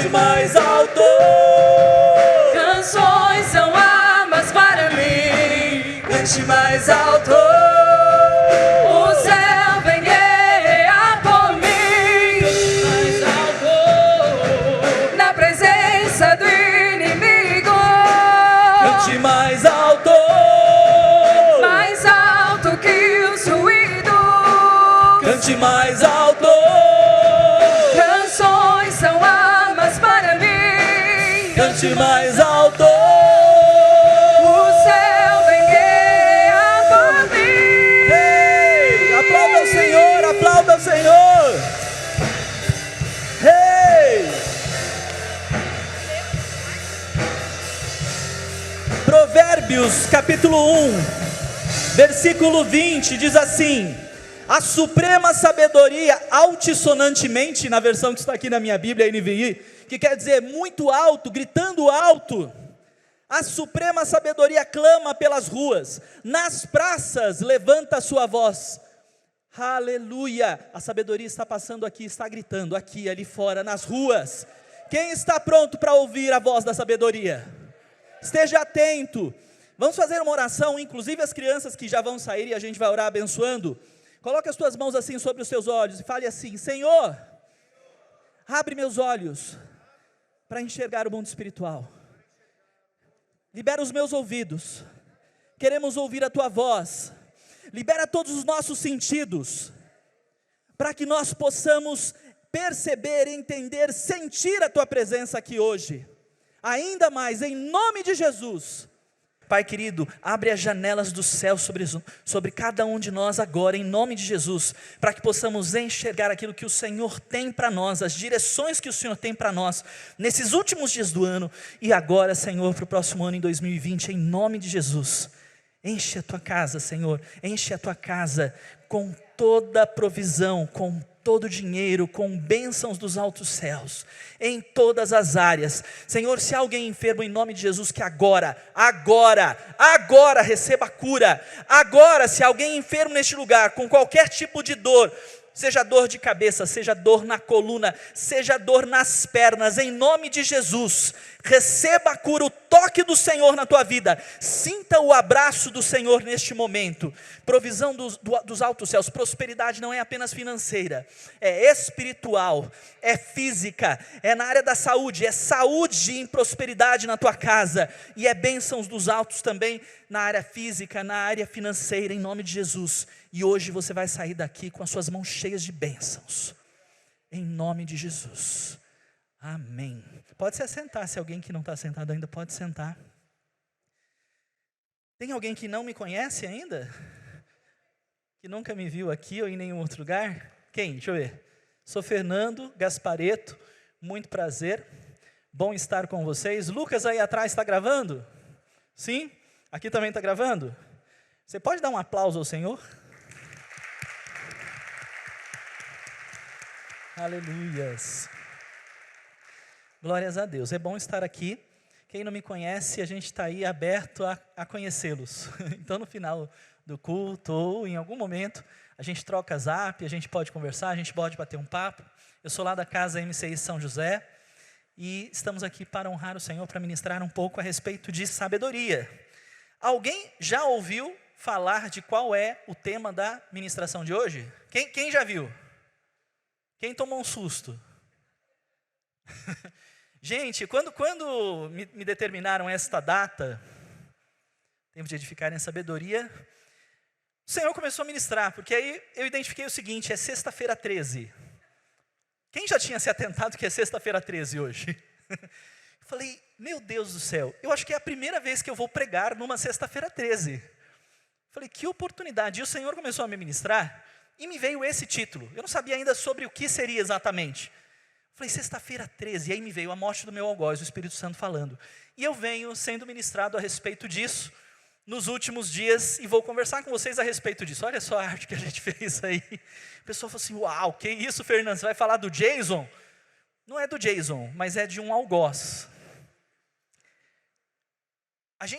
cante mais alto. Canções são armas para mim. Cante mais alto. O céu vem guerrear por mim. Mais alto. Na presença do inimigo. Cante mais alto. Mais alto que os ruídos. Cante mais alto. Canções são armas para mim. Cante mais alto. O céu vem guerrear por mim. Ei, aplauda o Senhor, aplauda o Senhor. Ei. Provérbios capítulo 1, versículo 20 diz assim: a suprema sabedoria, altissonantemente, na versão que está aqui na minha Bíblia, NVI, que quer dizer muito alto, gritando alto. A suprema sabedoria clama pelas ruas, nas praças levanta a sua voz. Aleluia! A sabedoria está passando aqui, está gritando aqui, ali fora, nas ruas. Quem está pronto para ouvir a voz da sabedoria? Esteja atento. Vamos fazer uma oração, inclusive as crianças que já vão sair e a gente vai orar abençoando. Coloque as tuas mãos assim sobre os seus olhos e fale assim: Senhor, abre meus olhos para enxergar o mundo espiritual. Libera os meus ouvidos, queremos ouvir a tua voz. Libera todos os nossos sentidos, para que nós possamos perceber, entender, sentir a tua presença aqui hoje. Ainda mais, em nome de Jesus. Pai querido, abre as janelas do céu sobre cada um de nós agora, em nome de Jesus, para que possamos enxergar aquilo que o Senhor tem para nós, as direções que o Senhor tem para nós, nesses últimos dias do ano, e agora, Senhor, para o próximo ano, em 2020, em nome de Jesus. Enche a tua casa, Senhor, enche a tua casa com toda a provisão, com todo o dinheiro, com bênçãos dos altos céus, em todas as áreas. Senhor, se há alguém enfermo, em nome de Jesus, que agora receba a cura. Agora, se há alguém enfermo neste lugar, com qualquer tipo de dor, seja dor de cabeça, seja dor na coluna, seja dor nas pernas, em nome de Jesus, receba a cura, o toque do Senhor na tua vida, sinta o abraço do Senhor neste momento. Provisão dos altos céus. Prosperidade não é apenas financeira, é espiritual, é física, é na área da saúde, é saúde em prosperidade na tua casa, e é bênçãos dos altos também na área física, na área financeira, em nome de Jesus. E hoje você vai sair daqui com as suas mãos cheias de bênçãos, em nome de Jesus, amém. Pode se assentar, se alguém que não está sentado ainda pode sentar. Tem alguém que não me conhece ainda? Que nunca me viu aqui ou em nenhum outro lugar? Quem? Deixa eu ver. Sou Fernando Gaspareto, muito prazer, bom estar com vocês. Lucas aí atrás está gravando? Sim? Aqui também está gravando? Você pode dar um aplauso ao Senhor? Aleluias. Glórias a Deus, é bom estar aqui. Quem não me conhece, a gente está aí aberto a conhecê-los. Então no final do culto ou em algum momento, a gente troca zap, a gente pode conversar, a gente pode bater um papo. Eu sou lá da casa MCI São José e estamos aqui para honrar o Senhor, para ministrar um pouco a respeito de sabedoria. Alguém já ouviu falar de qual é o tema da ministração de hoje? Quem já viu? Quem tomou um susto? Gente, quando me determinaram esta data, tempo de edificar em sabedoria, o Senhor começou a ministrar, porque aí eu identifiquei o seguinte: é sexta-feira 13. Quem já tinha se atentado que é sexta-feira 13 hoje? Eu falei, meu Deus do céu, eu acho que é a primeira vez que eu vou pregar numa sexta-feira 13. Falei, que oportunidade. E o Senhor começou a me ministrar, e me veio esse título. Eu não sabia ainda sobre o que seria exatamente. Falei, sexta-feira 13, e aí me veio a morte do meu algoz, o Espírito Santo falando. E eu venho sendo ministrado a respeito disso nos últimos dias, e vou conversar com vocês a respeito disso. Olha só a arte que a gente fez aí. O pessoal falou assim, uau, que isso, Fernando, você vai falar do Jason? Não é do Jason, mas é de um algoz.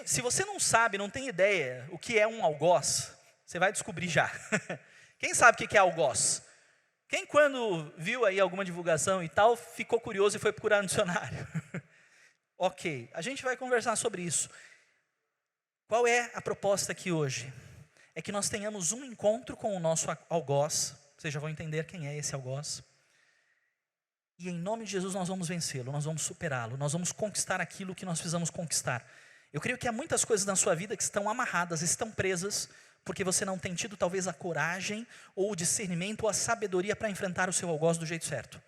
Se você não sabe, não tem ideia o que é um algoz, você vai descobrir já. Quem sabe o que é algoz? Quem quando viu aí alguma divulgação e tal, ficou curioso e foi procurar no dicionário? Ok, a gente vai conversar sobre isso. Qual é a proposta aqui hoje? É que nós tenhamos um encontro com o nosso algoz. Vocês já vão entender quem é esse algoz. E em nome de Jesus nós vamos vencê-lo, nós vamos superá-lo, nós vamos conquistar aquilo que nós precisamos conquistar. Eu creio que há muitas coisas na sua vida que estão amarradas, estão presas, porque você não tem tido talvez a coragem, ou o discernimento, ou a sabedoria para enfrentar o seu algoz do jeito certo.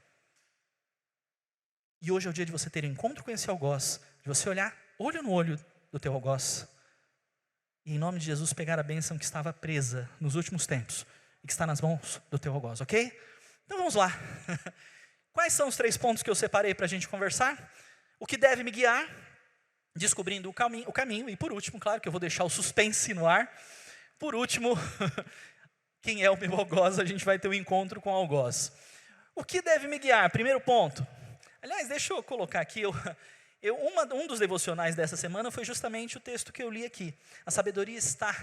E hoje é o dia de você ter um encontro com esse algoz, de você olhar olho no olho do teu algoz, e em nome de Jesus pegar a bênção que estava presa nos últimos tempos, e que está nas mãos do teu algoz, ok? Então vamos lá. Quais são os 3 pontos que eu separei para a gente conversar? O que deve me guiar, descobrindo o caminho, e por último, claro que eu vou deixar o suspense no ar, por último, quem é o meu algoz, a gente vai ter um encontro com o algoz. O que deve me guiar? Primeiro ponto. Aliás, deixa eu colocar aqui, um dos devocionais dessa semana foi justamente o texto que eu li aqui. A sabedoria está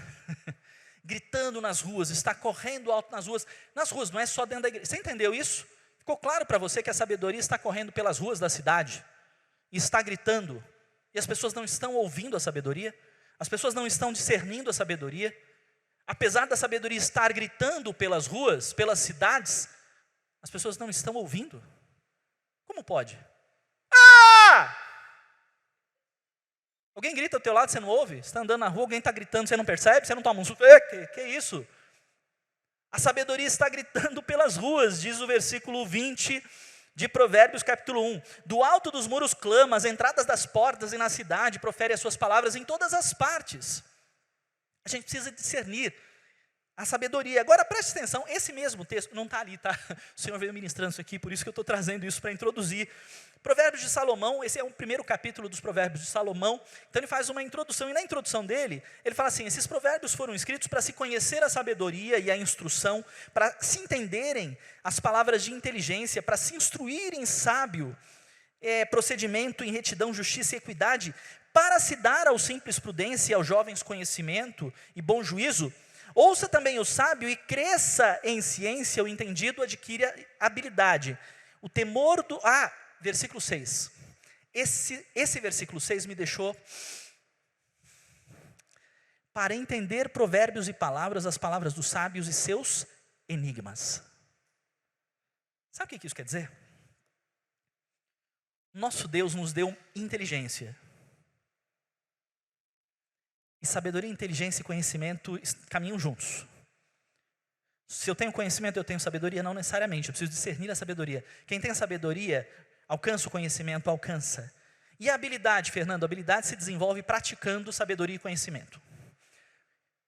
gritando nas ruas, está correndo alto nas ruas. Nas ruas, não é só dentro da igreja. Você entendeu isso? Ficou claro para você que a sabedoria está correndo pelas ruas da cidade? E está gritando. E as pessoas não estão ouvindo a sabedoria? As pessoas não estão discernindo a sabedoria? Apesar da sabedoria estar gritando pelas ruas, pelas cidades, as pessoas não estão ouvindo? Como pode? Ah! Alguém grita ao teu lado, você não ouve? Você está andando na rua, alguém está gritando, você não percebe? Você não toma um susto? Que isso? A sabedoria está gritando pelas ruas, diz o versículo 20 de Provérbios capítulo 1. Do alto dos muros clama, às entradas das portas e na cidade, profere as suas palavras em todas as partes. A gente precisa discernir a sabedoria. Agora preste atenção, esse mesmo texto, não está ali, tá? O Senhor veio ministrando isso aqui, por isso que eu estou trazendo isso para introduzir. Provérbios de Salomão, esse é o primeiro capítulo dos Provérbios de Salomão, então ele faz uma introdução, e na introdução dele, ele fala assim, esses provérbios foram escritos para se conhecer a sabedoria e a instrução, para se entenderem as palavras de inteligência, para se instruir em sábio procedimento, em retidão, justiça e equidade, para se dar ao simples prudência e aos jovens conhecimento e bom juízo. Ouça também o sábio e cresça em ciência, o entendido adquire habilidade. O temor do... versículo 6. Esse versículo 6 me deixou... Para entender provérbios e palavras, as palavras dos sábios e seus enigmas. Sabe o que isso quer dizer? Nosso Deus nos deu inteligência. E sabedoria, inteligência e conhecimento caminham juntos. Se eu tenho conhecimento, eu tenho sabedoria? Não necessariamente, eu preciso discernir a sabedoria. Quem tem a sabedoria, alcança o conhecimento, alcança. E a habilidade, Fernando? A habilidade se desenvolve praticando sabedoria e conhecimento.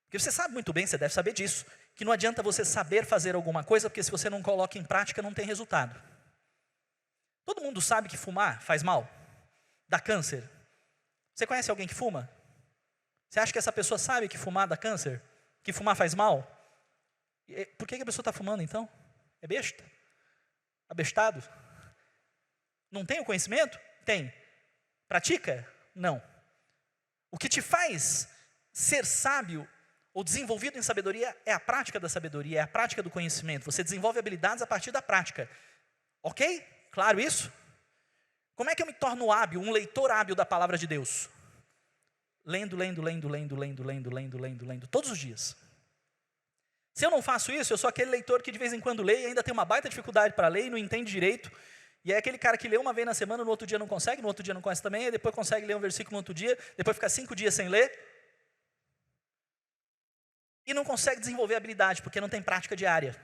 Porque você sabe muito bem, você deve saber disso, que não adianta você saber fazer alguma coisa, porque se você não coloca em prática, não tem resultado. Todo mundo sabe que fumar faz mal, dá câncer. Você conhece alguém que fuma? Você acha que essa pessoa sabe que fumar dá câncer? Que fumar faz mal? Por que a pessoa está fumando então? É besta? Abestado? Não tem o conhecimento? Tem. Pratica? Não. O que te faz ser sábio ou desenvolvido em sabedoria é a prática da sabedoria, é a prática do conhecimento. Você desenvolve habilidades a partir da prática. Ok? Claro isso? Como é que eu me torno hábil, um leitor hábil da palavra de Deus? Lendo, todos os dias. Se eu não faço isso, eu sou aquele leitor que de vez em quando lê e ainda tem uma baita dificuldade para ler e não entende direito. E é aquele cara que lê uma vez na semana, no outro dia não consegue, no outro dia não conhece também, e depois consegue ler um versículo no outro dia, depois fica 5 dias sem ler. E não consegue desenvolver habilidade, porque não tem prática diária.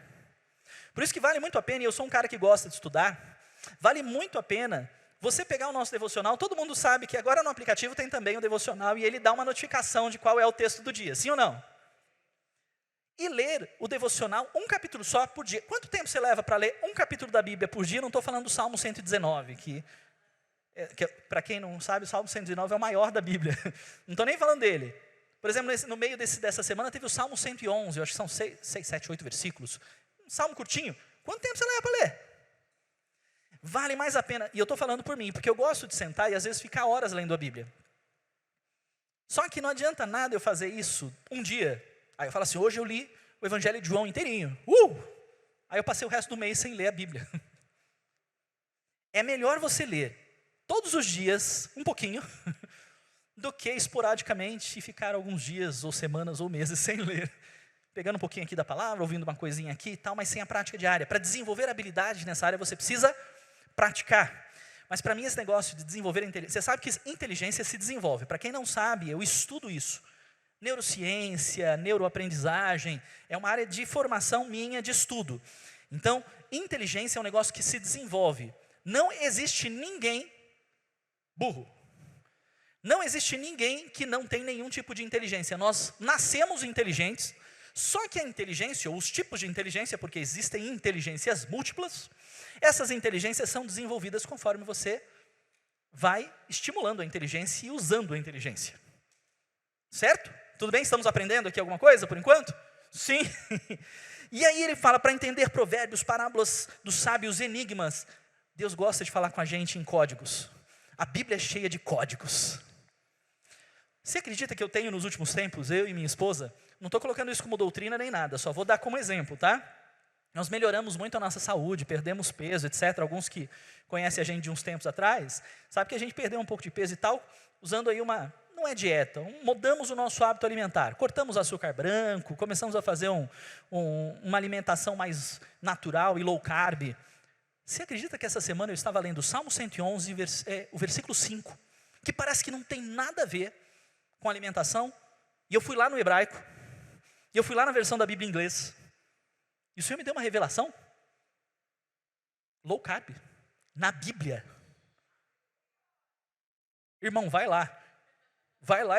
Por isso que vale muito a pena, e eu sou um cara que gosta de estudar, vale muito a pena você pegar o nosso devocional. Todo mundo sabe que agora no aplicativo tem também o devocional, e ele dá uma notificação de qual é o texto do dia, sim ou não? E ler o devocional, um capítulo só por dia. Quanto tempo você leva para ler um capítulo da Bíblia por dia? Não estou falando do Salmo 119, que para quem não sabe, o Salmo 119 é o maior da Bíblia. Não estou nem falando dele. Por exemplo, no meio dessa semana teve o Salmo 111, eu acho que são 6, 7, 8 versículos. Um salmo curtinho. Quanto tempo você leva para ler? Vale mais a pena, e eu estou falando por mim, porque eu gosto de sentar e às vezes ficar horas lendo a Bíblia. Só que não adianta nada eu fazer isso um dia. Aí eu falo assim, hoje eu li o Evangelho de João inteirinho. Aí eu passei o resto do mês sem ler a Bíblia. É melhor você ler todos os dias, um pouquinho, do que esporadicamente ficar alguns dias, ou semanas, ou meses sem ler. Pegando um pouquinho aqui da palavra, ouvindo uma coisinha aqui e tal, mas sem a prática diária. Para desenvolver habilidade nessa área, você precisa praticar. Mas para mim esse negócio de desenvolver a inteligência, você sabe que inteligência se desenvolve. Para quem não sabe, eu estudo isso. Neurociência, neuroaprendizagem, é uma área de formação minha de estudo. Então, inteligência é um negócio que se desenvolve. Não existe ninguém burro. Não existe ninguém que não tem nenhum tipo de inteligência. Nós nascemos inteligentes, só que a inteligência, ou os tipos de inteligência, porque existem inteligências múltiplas, essas inteligências são desenvolvidas conforme você vai estimulando a inteligência e usando a inteligência. Certo? Tudo bem? Estamos aprendendo aqui alguma coisa por enquanto? Sim. E aí ele fala para entender provérbios, parábolas dos sábios, enigmas. Deus gosta de falar com a gente em códigos. A Bíblia é cheia de códigos. Você acredita que eu tenho nos últimos tempos, eu e minha esposa, não estou colocando isso como doutrina nem nada, só vou dar como exemplo, tá? Nós melhoramos muito a nossa saúde, perdemos peso, etc. Alguns que conhecem a gente de uns tempos atrás, sabem que a gente perdeu um pouco de peso e tal, usando aí não é dieta, mudamos o nosso hábito alimentar. Cortamos açúcar branco, começamos a fazer uma alimentação mais natural e low carb. Você acredita que essa semana eu estava lendo o Salmo 111, o versículo 5, que parece que não tem nada a ver com alimentação, e eu fui lá no hebraico, e eu fui lá na versão da Bíblia em inglês, e o Senhor me deu uma revelação, low carb, na Bíblia. Irmão, vai lá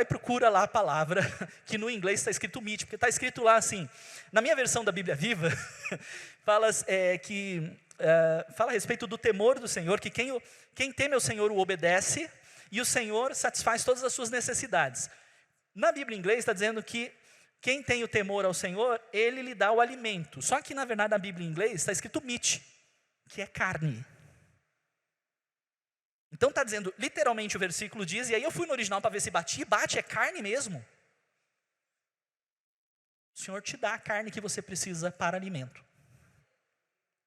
e procura lá a palavra, que no inglês está escrito meat, porque está escrito lá assim, na minha versão da Bíblia Viva, fala a respeito do temor do Senhor, que quem teme ao Senhor o obedece, e o Senhor satisfaz todas as suas necessidades. Na Bíblia em inglês está dizendo que quem tem o temor ao Senhor, Ele lhe dá o alimento. Só que na verdade na Bíblia em inglês está escrito meat, que é carne. Então está dizendo, literalmente o versículo diz, e aí eu fui no original para ver se batia, e bate, é carne mesmo. O Senhor te dá a carne que você precisa para alimento.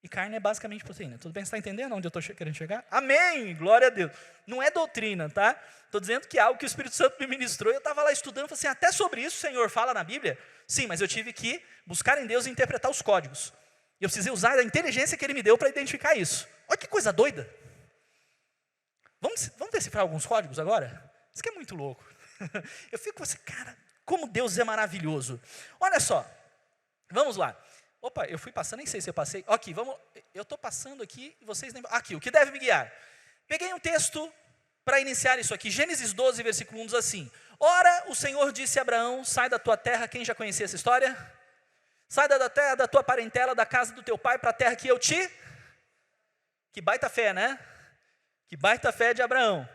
E carne é basicamente proteína. Tudo bem? Você está entendendo onde eu estou querendo chegar? Amém! Glória a Deus. Não é doutrina, tá? Estou dizendo que é algo que o Espírito Santo me ministrou. Eu estava lá estudando, falei assim, até sobre isso o Senhor fala na Bíblia? Sim, mas eu tive que buscar em Deus e interpretar os códigos. E eu precisei usar a inteligência que Ele me deu para identificar isso. Olha que coisa doida. Vamos decifrar alguns códigos agora? Isso que é muito louco. Eu fico assim, cara, como Deus é maravilhoso. Olha só, vamos lá. Opa, eu fui passando, nem sei se eu passei. Aqui, eu estou passando aqui e vocês nem... Aqui, o que deve me guiar? Peguei um texto para iniciar isso aqui. Gênesis 12, versículo 1 diz assim. Ora, o Senhor disse a Abraão, sai da tua terra. Quem já conhecia essa história? Sai da terra, da tua parentela, da casa do teu pai, para a terra que eu te... Que baita fé, né? Que baita fé de Abraão.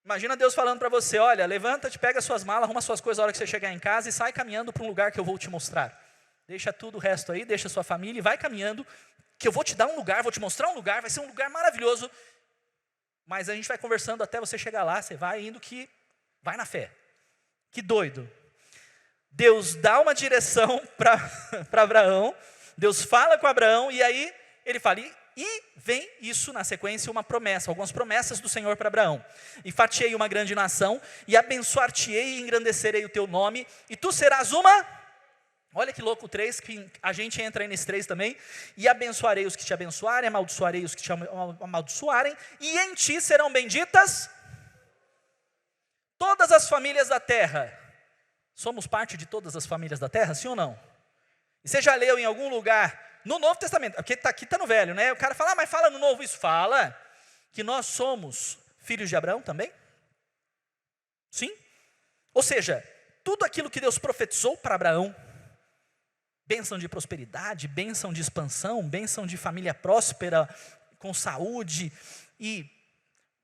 Imagina Deus falando para você, olha, levanta-te, pega suas malas, arruma suas coisas na hora que você chegar em casa e sai caminhando para um lugar que eu vou te mostrar. Deixa tudo o resto aí, deixa sua família e vai caminhando, que eu vou te dar um lugar, vou te mostrar um lugar, vai ser um lugar maravilhoso, mas a gente vai conversando até você chegar lá, você vai indo que vai na fé. Que doido. Deus dá uma direção para Abraão, Deus fala com Abraão, e aí ele fala, e vem isso na sequência, uma promessa, algumas promessas do Senhor para Abraão. E fatiei uma grande nação, e abençoar-te-ei e engrandecerei o teu nome, e tu serás uma... Olha que louco o 3, que a gente entra aí nesse 3 também. E abençoarei os que te abençoarem, amaldiçoarei os que te amaldiçoarem, e em ti serão benditas todas as famílias da terra. Somos parte de todas as famílias da terra, sim ou não? E você já leu em algum lugar, no Novo Testamento, porque aqui está no Velho, né? O cara fala, mas fala no Novo isso. Fala que nós somos filhos de Abraão também? Sim? Ou seja, tudo aquilo que Deus profetizou para Abraão, bênção de prosperidade, bênção de expansão, bênção de família próspera, com saúde, e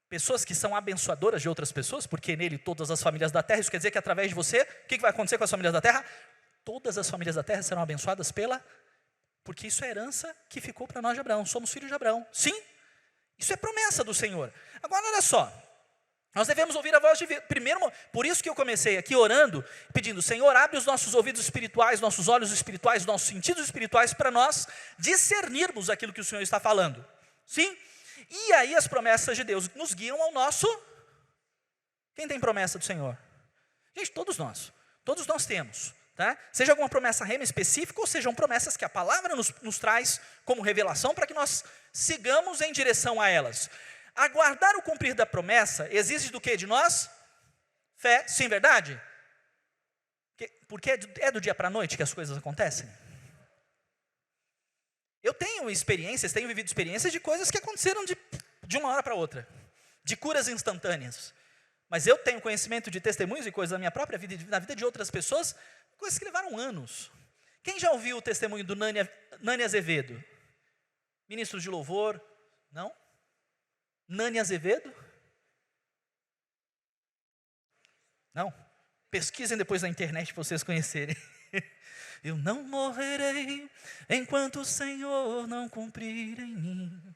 pessoas que são abençoadoras de outras pessoas, porque nele todas as famílias da terra, isso quer dizer que através de você, o que vai acontecer com as famílias da terra? Todas as famílias da terra serão abençoadas porque isso é herança que ficou para nós de Abraão, somos filhos de Abraão. Sim, isso é promessa do Senhor. Agora olha só, Nós devemos ouvir a voz de Deus. Primeiro, por isso que eu comecei aqui orando, pedindo: Senhor, abre os nossos ouvidos espirituais, nossos olhos espirituais, nossos sentidos espirituais, para nós discernirmos aquilo que o Senhor está falando. Sim? E aí as promessas de Deus nos guiam ao nosso... Quem tem promessa do Senhor? Gente, todos nós temos. Tá? Seja alguma promessa rema específica, ou sejam promessas que a palavra nos traz como revelação, para que nós sigamos em direção a elas. Aguardar o cumprir da promessa exige do que de nós? Fé, sim, verdade? Porque é do dia para a noite que as coisas acontecem. Eu tenho vivido experiências de coisas que aconteceram de uma hora para outra, de curas instantâneas. Mas eu tenho conhecimento de testemunhos e coisas da minha própria vida e na vida de outras pessoas, coisas que levaram anos. Quem já ouviu o testemunho do Nani Azevedo? Ministro de louvor? Não? Nani Azevedo? Não? Pesquisem depois na internet para vocês conhecerem. Eu não morrerei enquanto o Senhor não cumprir em mim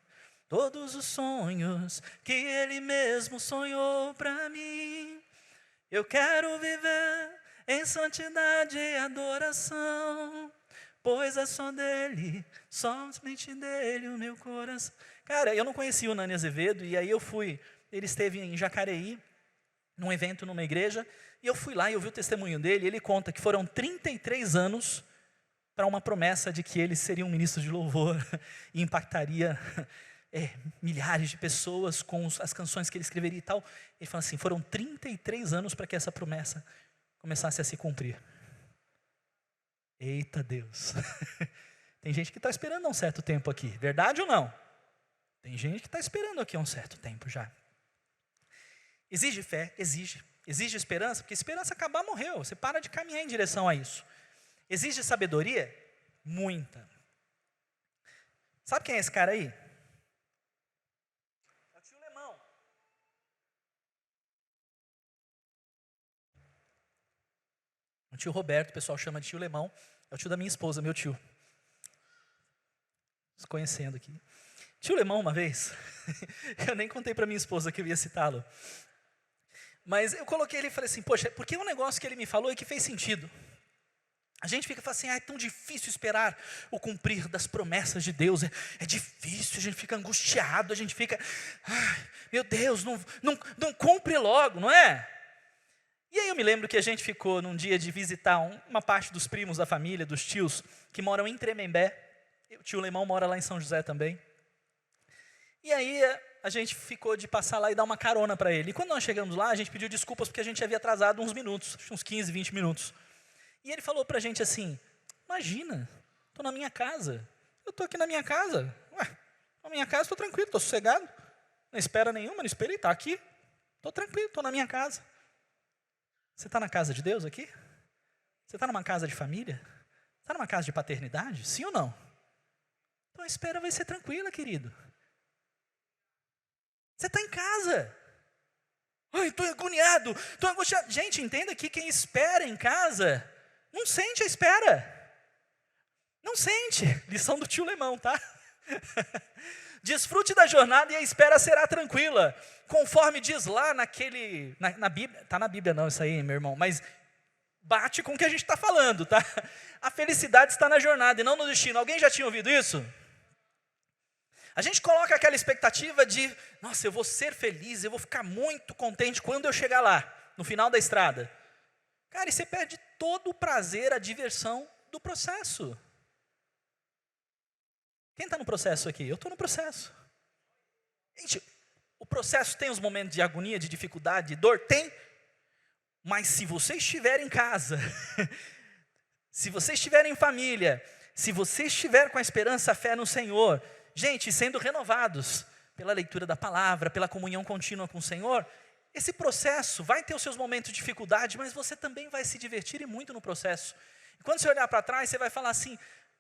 todos os sonhos que Ele mesmo sonhou para mim. Eu quero viver em santidade e adoração, pois é só dele, somente dele o meu coração. Cara, eu não conhecia o Nani Azevedo, e aí ele esteve em Jacareí, num evento numa igreja, e eu fui lá e ouvi o testemunho dele, e ele conta que foram 33 anos para uma promessa de que ele seria um ministro de louvor, e impactaria milhares de pessoas com as canções que ele escreveria e tal. Ele fala assim, foram 33 anos para que essa promessa começasse a se cumprir. Eita Deus! Tem gente que está esperando há um certo tempo aqui, verdade ou não? Tem gente que está esperando aqui há um certo tempo já. Exige fé? Exige. Exige esperança? Porque esperança acabar, morreu. Você para de caminhar em direção a isso. Exige sabedoria? Muita. Sabe quem é esse cara aí? É o tio Lemão. O tio Roberto, o pessoal chama de tio Lemão. É o tio da minha esposa, meu tio. Se conhecendo aqui. Tio Lemão, uma vez, eu nem contei para minha esposa que eu ia citá-lo, mas eu coloquei ele e falei assim, poxa, porque um negócio que ele me falou e que fez sentido. A gente fica falando assim, é tão difícil esperar o cumprir das promessas de Deus, é difícil, a gente fica angustiado, a gente fica, meu Deus, não cumpre logo, não é? E aí eu me lembro que a gente ficou num dia de visitar uma parte dos primos da família, dos tios, que moram em Tremembé. O tio Lemão mora lá em São José também. E aí a gente ficou de passar lá e dar uma carona para ele. E quando nós chegamos lá, a gente pediu desculpas porque a gente havia atrasado uns minutos, uns 15, 20 minutos. E ele falou para a gente assim, imagina, estou na minha casa. Eu estou aqui na minha casa. Na minha casa estou tranquilo, estou sossegado. Não espera nenhuma, não esperei, está aqui. Estou tranquilo, estou na minha casa. Você está na casa de Deus aqui? Você está numa casa de família? Está numa casa de paternidade? Sim ou não? Então a espera vai ser tranquila, querido. Você está em casa. Ai, estou agoniado, estou angustiado. Gente, entenda que quem espera em casa não sente a espera. Não sente. Lição do tio Lemão, tá? Desfrute da jornada e a espera será tranquila. Conforme diz lá na Bíblia. Está na Bíblia não isso aí, meu irmão. Mas bate com o que a gente está falando, tá? A felicidade está na jornada e não no destino. Alguém já tinha ouvido isso? A gente coloca aquela expectativa de, nossa, eu vou ser feliz, eu vou ficar muito contente quando eu chegar lá, no final da estrada. Cara, e você perde todo o prazer, a diversão do processo. Quem está no processo aqui? Eu estou no processo. Gente, o processo tem os momentos de agonia, de dificuldade, de dor? Tem. Mas se você estiver em casa, se você estiver em família, se você estiver com a esperança, a fé no Senhor, gente, sendo renovados pela leitura da palavra, pela comunhão contínua com o Senhor, esse processo vai ter os seus momentos de dificuldade, mas você também vai se divertir e muito no processo. E quando você olhar para trás, você vai falar assim,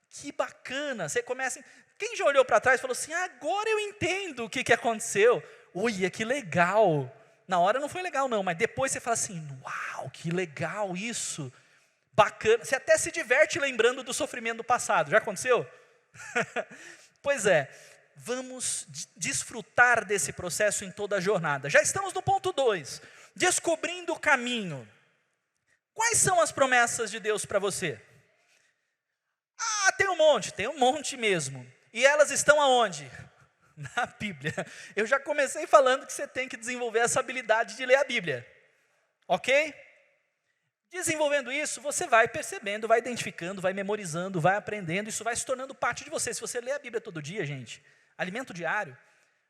que bacana. Você começa, quem já olhou para trás e falou assim, agora eu entendo o que aconteceu. Olha, que legal. Na hora não foi legal não, mas depois você fala assim, uau, que legal isso. Bacana. Você até se diverte lembrando do sofrimento do passado. Já aconteceu? Pois é, vamos desfrutar desse processo em toda a jornada. Já estamos no ponto 2, descobrindo o caminho. Quais são as promessas de Deus para você? Tem um monte mesmo. E elas estão aonde? Na Bíblia. Eu já comecei falando que você tem que desenvolver essa habilidade de ler a Bíblia. Ok? Desenvolvendo isso, você vai percebendo, vai identificando, vai memorizando, vai aprendendo, isso vai se tornando parte de você. Se você lê a Bíblia todo dia, gente, alimento diário,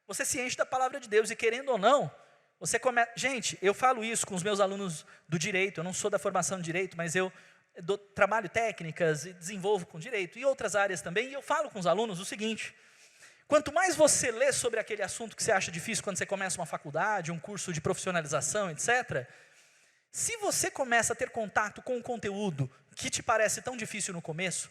você se enche da palavra de Deus, e querendo ou não, você começa... Gente, eu falo isso com os meus alunos do direito, eu não sou da formação de direito, mas eu trabalho técnicas e desenvolvo com direito, e outras áreas também, e eu falo com os alunos o seguinte: quanto mais você lê sobre aquele assunto que você acha difícil quando você começa uma faculdade, um curso de profissionalização, etc., se você começa a ter contato com um conteúdo que te parece tão difícil no começo,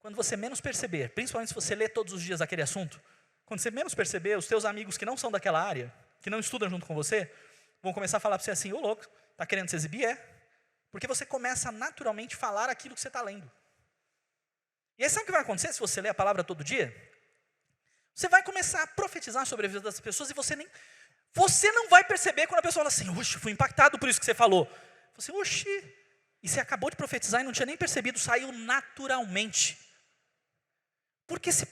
quando você menos perceber, principalmente se você lê todos os dias aquele assunto, quando você menos perceber, os teus amigos que não são daquela área, que não estudam junto com você, vão começar a falar para você assim: ô louco, está querendo se exibir? Porque você começa a naturalmente falar aquilo que você está lendo. E aí sabe o que vai acontecer se você ler a palavra todo dia? Você vai começar a profetizar sobre a vida das pessoas e você não vai perceber quando a pessoa fala assim: oxe, fui impactado por isso que você falou. Você, oxe, e você acabou de profetizar e não tinha nem percebido, saiu naturalmente. Porque se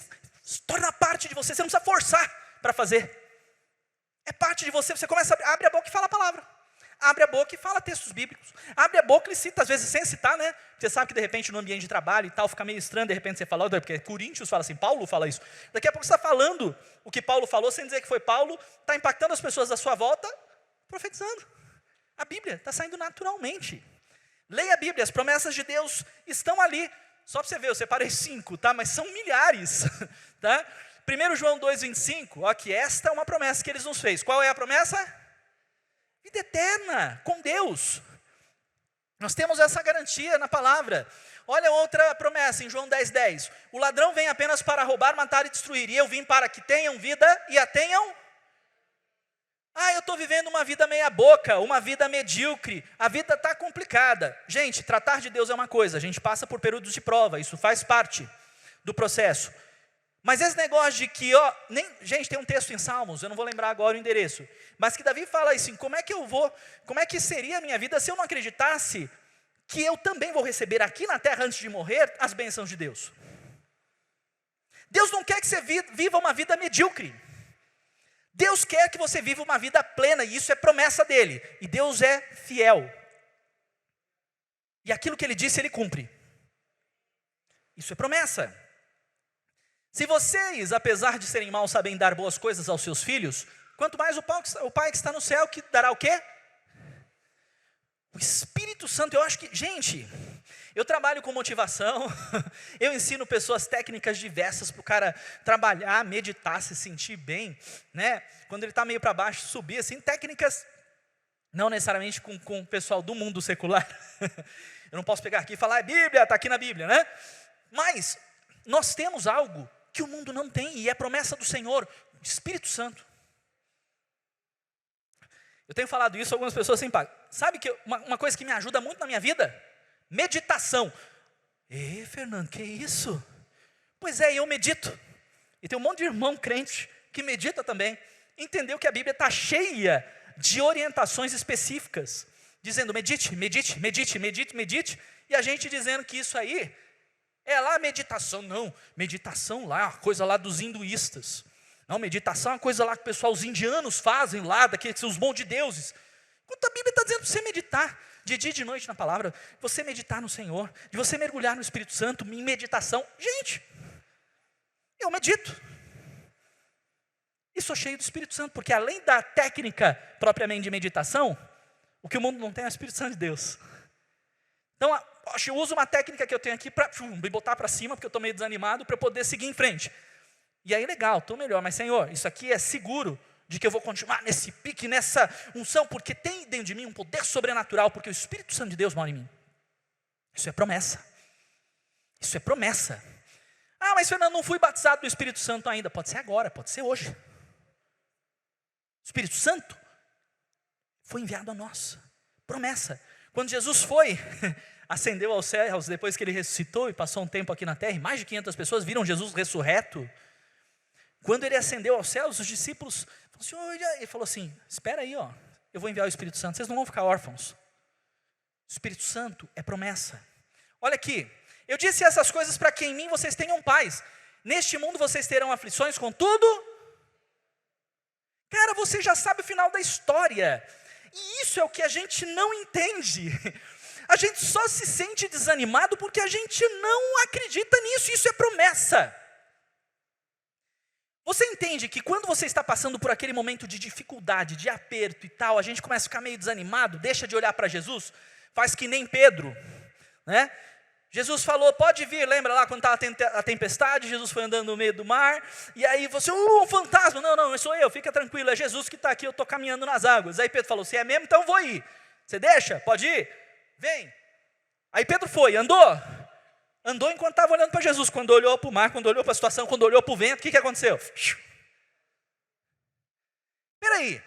torna parte de você, você não precisa forçar para fazer. É parte de você, você começa a abre a boca e fala a palavra. Abre a boca e fala textos bíblicos. Abre a boca e cita, às vezes sem citar, né? Você sabe que de repente no ambiente de trabalho e tal, fica meio estranho, de repente você fala, porque Coríntios fala assim, Paulo fala isso. Daqui a pouco você está falando o que Paulo falou, sem dizer que foi Paulo, está impactando as pessoas à sua volta, profetizando. A Bíblia está saindo naturalmente. Leia a Bíblia, as promessas de Deus estão ali. Só para você ver, eu separei 5, tá? Mas são milhares, tá? 1 João 2,25, ó, que esta é uma promessa que ele nos fez. Qual é a promessa? Vida eterna, com Deus. Nós temos essa garantia na palavra. Olha outra promessa em João 10,10. O ladrão vem apenas para roubar, matar e destruir. E eu vim para que tenham vida e a tenham. Eu estou vivendo uma vida meia boca, uma vida medíocre. A vida está complicada. Gente, tratar de Deus é uma coisa. A gente passa por períodos de prova. Isso faz parte do processo. Mas esse negócio de que, gente, tem um texto em Salmos, eu não vou lembrar agora o endereço, mas que Davi fala assim: como é que seria a minha vida se eu não acreditasse que eu também vou receber aqui na terra antes de morrer as bênçãos de Deus? Deus não quer que você viva uma vida medíocre. Deus quer que você viva uma vida plena, e isso é promessa dele. E Deus é fiel. E aquilo que ele disse, ele cumpre. Isso é promessa. Se vocês, apesar de serem maus, sabem dar boas coisas aos seus filhos, quanto mais o Pai que está no céu, que dará o quê? O Espírito Santo. Eu acho que, gente, eu trabalho com motivação, eu ensino pessoas técnicas diversas para o cara trabalhar, meditar, se sentir bem, né? Quando ele está meio para baixo, subir, assim, técnicas, não necessariamente com o pessoal do mundo secular. Eu não posso pegar aqui e falar, é Bíblia, está aqui na Bíblia, né? Mas nós temos algo que o mundo não tem, e é promessa do Senhor, o Espírito Santo. Eu tenho falado isso a algumas pessoas sem pagar. Sabe que uma coisa que me ajuda muito na minha vida? Meditação. Fernando, que isso? Pois é, eu medito. E tem um monte de irmão crente que medita também. Entendeu que a Bíblia está cheia de orientações específicas, dizendo medite, medite, medite, medite, medite, e a gente dizendo que isso aí é lá meditação. Não, meditação lá, coisa lá dos hinduístas. Não, meditação é uma coisa lá que o pessoal, os indianos fazem lá, daqueles os bons de deuses. Enquanto a Bíblia está dizendo para você meditar, de dia e de noite na palavra, você meditar no Senhor, de você mergulhar no Espírito Santo, em meditação. Gente, eu medito. E sou cheio do Espírito Santo, porque além da técnica propriamente de meditação, o que o mundo não tem é o Espírito Santo de Deus. Então, eu uso uma técnica que eu tenho aqui para me botar para cima, porque eu estou meio desanimado, para eu poder seguir em frente. E aí, legal, estou melhor, mas Senhor, isso aqui é seguro de que eu vou continuar nesse pique, nessa unção, porque tem dentro de mim um poder sobrenatural, porque o Espírito Santo de Deus mora em mim. Isso é promessa. Isso é promessa. Mas Fernando, não fui batizado do Espírito Santo ainda. Pode ser agora, pode ser hoje. O Espírito Santo foi enviado a nós. Promessa. Quando Jesus ascendeu aos céus, depois que ele ressuscitou e passou um tempo aqui na terra, e mais de 500 pessoas viram Jesus ressurreto. Quando ele ascendeu aos céus, os discípulos falaram assim, ele falou assim, espera aí, ó, eu vou enviar o Espírito Santo, vocês não vão ficar órfãos. O Espírito Santo é promessa. Olha aqui, eu disse essas coisas para que em mim vocês tenham paz. Neste mundo vocês terão aflições, contudo, cara, você já sabe o final da história. E isso é o que a gente não entende. A gente só se sente desanimado porque a gente não acredita nisso, isso é promessa. Você entende que quando você está passando por aquele momento de dificuldade, de aperto e tal, a gente começa a ficar meio desanimado, deixa de olhar para Jesus, faz que nem Pedro, né? Jesus falou, pode vir, lembra lá quando estava a tempestade, Jesus foi andando no meio do mar, e aí você, um fantasma, não, sou eu, fica tranquilo, é Jesus que está aqui, eu estou caminhando nas águas. Aí Pedro falou, se é mesmo, então vou ir. Você deixa? Pode ir? Vem. Aí Pedro foi, andou enquanto estava olhando para Jesus, quando olhou para o mar, quando olhou para a situação, quando olhou para o vento, o que aconteceu? Espera aí,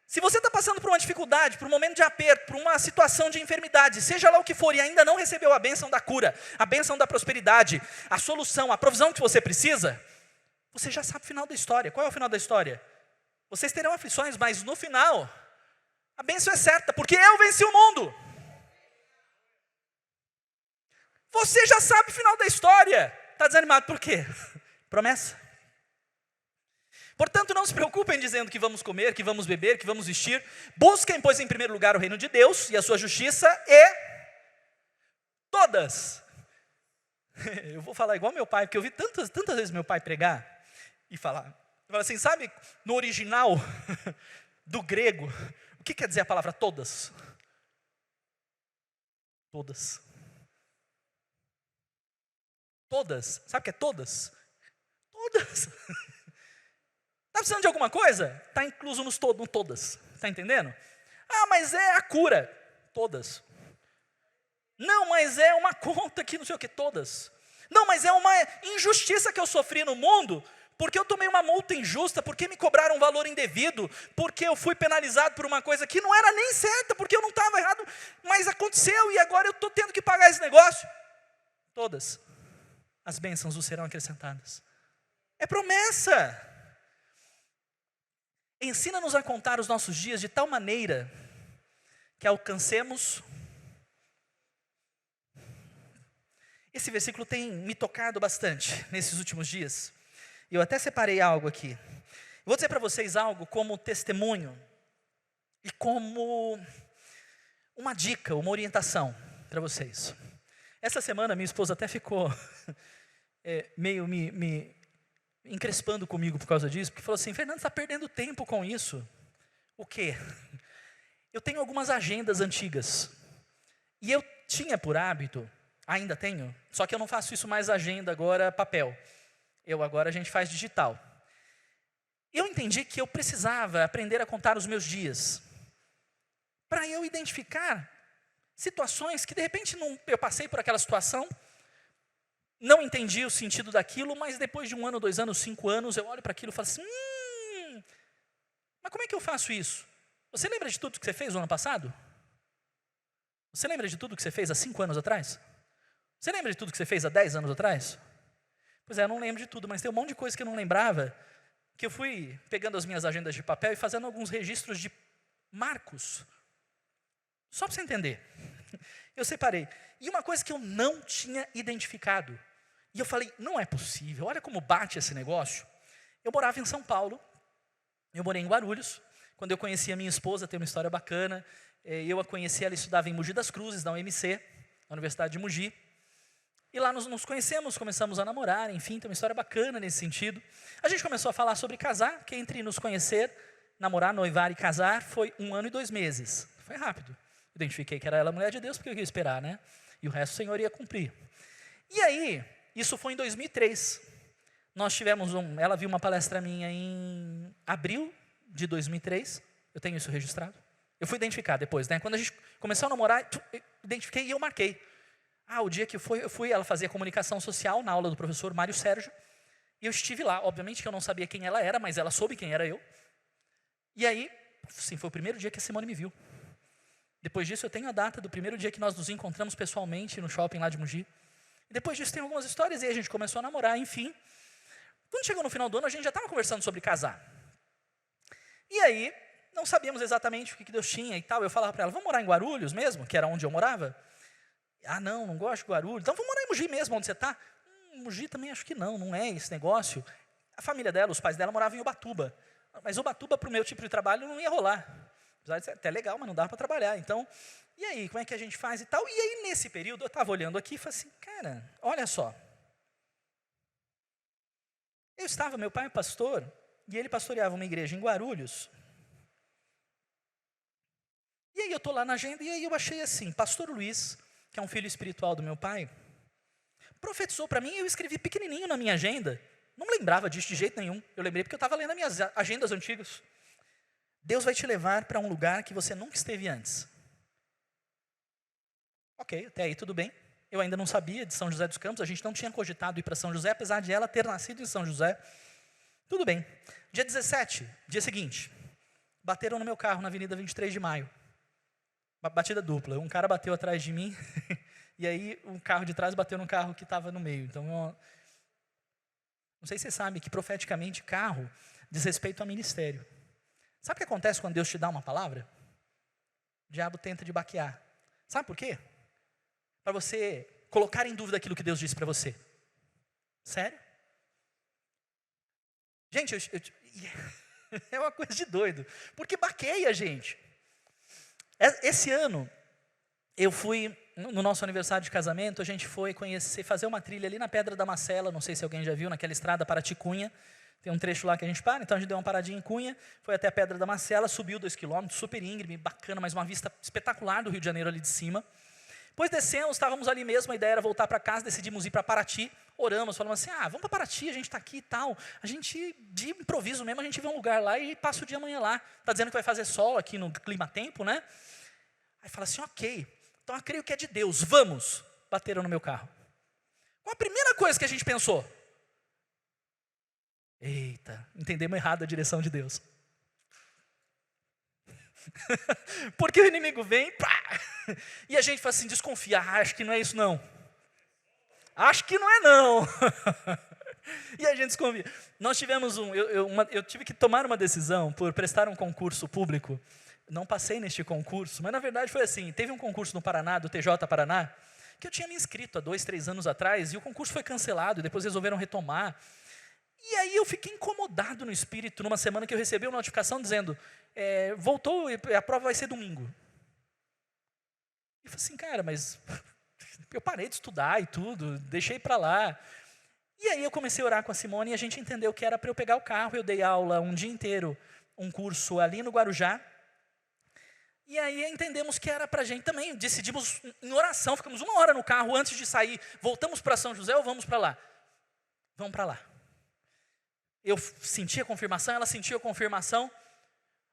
se você está passando por uma dificuldade, por um momento de aperto, por uma situação de enfermidade, seja lá o que for, e ainda não recebeu a bênção da cura, a bênção da prosperidade, a solução, a provisão que você precisa, você já sabe o final da história. Qual é o final da história? Vocês terão aflições, mas no final, a bênção é certa, porque eu venci o mundo. Você já sabe o final da história. Está desanimado por quê? Promessa. Portanto, não se preocupem dizendo que vamos comer, que vamos beber, que vamos vestir. Busquem, pois, em primeiro lugar o reino de Deus e a sua justiça e todas. Eu vou falar igual meu pai, porque eu vi tantas vezes meu pai pregar e falar. Ele fala assim, sabe, no original do grego, o que quer dizer a palavra todas? Todas. Todas. Sabe o que é todas? Todas. Está precisando de alguma coisa? Está incluso no todas. Está entendendo? Ah, mas é a cura. Todas. Não, mas é uma conta que não sei o que. Todas. Não, mas é uma injustiça que eu sofri no mundo, porque eu tomei uma multa injusta, porque me cobraram um valor indevido, porque eu fui penalizado por uma coisa que não era nem certa, porque eu não estava errado, mas aconteceu e agora eu estou tendo que pagar esse negócio. Todas as bênçãos nos serão acrescentadas. É promessa. Ensina-nos a contar os nossos dias de tal maneira que alcancemos. Esse versículo tem me tocado bastante nesses últimos dias. Eu até separei algo aqui. Vou dizer para vocês algo como testemunho e como uma dica, uma orientação para vocês. Essa semana minha esposa até ficou meio me encrespando comigo por causa disso, porque falou assim, Fernando, você está perdendo tempo com isso. O quê? Eu tenho algumas agendas antigas, e eu tinha por hábito, ainda tenho, só que eu não faço isso mais agenda agora, papel. Agora a gente faz digital. Eu entendi que eu precisava aprender a contar os meus dias, para eu identificar situações que de repente eu passei por aquela situação, não entendi o sentido daquilo, mas depois de 1 ano, 2 anos, 5 anos, eu olho para aquilo e falo assim, mas como é que eu faço isso? Você lembra de tudo que você fez no ano passado? Você lembra de tudo que você fez há 5 anos atrás? Você lembra de tudo que você fez há 10 anos atrás? Pois é, eu não lembro de tudo, mas tem um monte de coisa que eu não lembrava, que eu fui pegando as minhas agendas de papel e fazendo alguns registros de marcos. Só para você entender. Eu separei. E uma coisa que eu não tinha identificado. E eu falei, não é possível, olha como bate esse negócio. Eu morava em São Paulo, eu morei em Guarulhos. Quando eu conheci a minha esposa, tem uma história bacana. Eu a conheci, ela estudava em Mogi das Cruzes, na UMC, na Universidade de Mogi. E lá nos conhecemos, começamos a namorar, enfim, tem uma história bacana nesse sentido. A gente começou a falar sobre casar, que entre nos conhecer, namorar, noivar e casar, foi 1 ano e 2 meses. Foi rápido. Identifiquei que era ela a mulher de Deus, porque eu queria esperar, né? E o resto o Senhor ia cumprir. E aí, isso foi em 2003. Nós tivemos ela viu uma palestra minha em abril de 2003. Eu tenho isso registrado. Eu fui identificar depois, né? Quando a gente começou a namorar, eu identifiquei e eu marquei. O dia que eu fui, ela fazia comunicação social na aula do professor Mário Sérgio. E eu estive lá. Obviamente que eu não sabia quem ela era, mas ela soube quem era eu. E aí, sim, foi o primeiro dia que a Simone me viu. Depois disso, eu tenho a data do primeiro dia que nós nos encontramos pessoalmente no shopping lá de Mogi. E depois disso, tem algumas histórias, e aí a gente começou a namorar, enfim. Quando chegou no final do ano, a gente já estava conversando sobre casar. E aí, não sabíamos exatamente o que Deus tinha e tal. Eu falava para ela, vamos morar em Guarulhos mesmo, que era onde eu morava? Ah, não gosto de Guarulhos. Então vamos morar em Mogi mesmo, onde você está? Mogi também acho que não é esse negócio. A família dela, os pais dela moravam em Ubatuba. Mas Ubatuba, para o meu tipo de trabalho, não ia rolar. Apesar de ser até legal, mas não dava para trabalhar. Então, e aí, como é que a gente faz e tal? E aí, nesse período, eu estava olhando aqui e falei assim, cara, olha só. Meu pai é pastor, e ele pastoreava uma igreja em Guarulhos. E aí eu estou lá na agenda, e aí eu achei assim, pastor Luiz, que é um filho espiritual do meu pai, profetizou para mim, e eu escrevi pequenininho na minha agenda, não lembrava disso de jeito nenhum, eu lembrei porque eu estava lendo as minhas agendas antigas. Deus vai te levar para um lugar que você nunca esteve antes. Ok, até aí tudo bem. Eu ainda não sabia de São José dos Campos, a gente não tinha cogitado ir para São José, apesar de ela ter nascido em São José. Tudo bem. Dia 17, dia seguinte, bateram no meu carro na Avenida 23 de Maio. Batida dupla. Um cara bateu atrás de mim, e aí um carro de trás bateu no carro que estava no meio. Então, não sei se você sabe que profeticamente carro diz respeito ao ministério. Sabe o que acontece quando Deus te dá uma palavra? O diabo tenta de baquear. Sabe por quê? Para você colocar em dúvida aquilo que Deus disse para você. Sério? Gente, é uma coisa de doido. Porque baqueia, gente. Esse ano, eu fui, no nosso aniversário de casamento, a gente foi fazer uma trilha ali na Pedra da Macela, não sei se alguém já viu, naquela estrada Paraty-Cunha. Tem um trecho lá que a gente para, então a gente deu uma paradinha em Cunha, foi até a Pedra da Macela, subiu 2 km, super íngreme, bacana, mas uma vista espetacular do Rio de Janeiro ali de cima. Depois descemos, estávamos ali mesmo, a ideia era voltar para casa, decidimos ir para Paraty, oramos, falamos assim, vamos para Paraty, a gente está aqui e tal. A gente, de improviso mesmo, a gente vê um lugar lá e passa o dia amanhã lá. Está dizendo que vai fazer sol aqui no clima-tempo, né? Aí fala assim, ok, então eu creio que é de Deus, vamos. Bateram no meu carro. Qual a primeira coisa que a gente pensou? Eita, entendemos errado a direção de Deus. Porque o inimigo vem, pá, e a gente fala assim, desconfia, acho que não é isso não. Acho que não é não. E a gente desconfia. Nós tivemos eu tive que tomar uma decisão por prestar um concurso público. Não passei neste concurso, mas na verdade foi assim, teve um concurso no Paraná, do TJ Paraná, que eu tinha me inscrito há 2, 3 anos atrás, e o concurso foi cancelado, e depois resolveram retomar. E aí eu fiquei incomodado no espírito, numa semana que eu recebi uma notificação dizendo, voltou e a prova vai ser domingo. E eu falei assim, cara, mas eu parei de estudar e tudo, deixei para lá. E aí eu comecei a orar com a Simone e a gente entendeu que era para eu pegar o carro, eu dei aula um dia inteiro, um curso ali no Guarujá. E aí entendemos que era para a gente também, decidimos em oração, ficamos 1 hora no carro antes de sair, voltamos para São José ou vamos para lá? Vamos para lá. Eu senti a confirmação, ela sentiu a confirmação.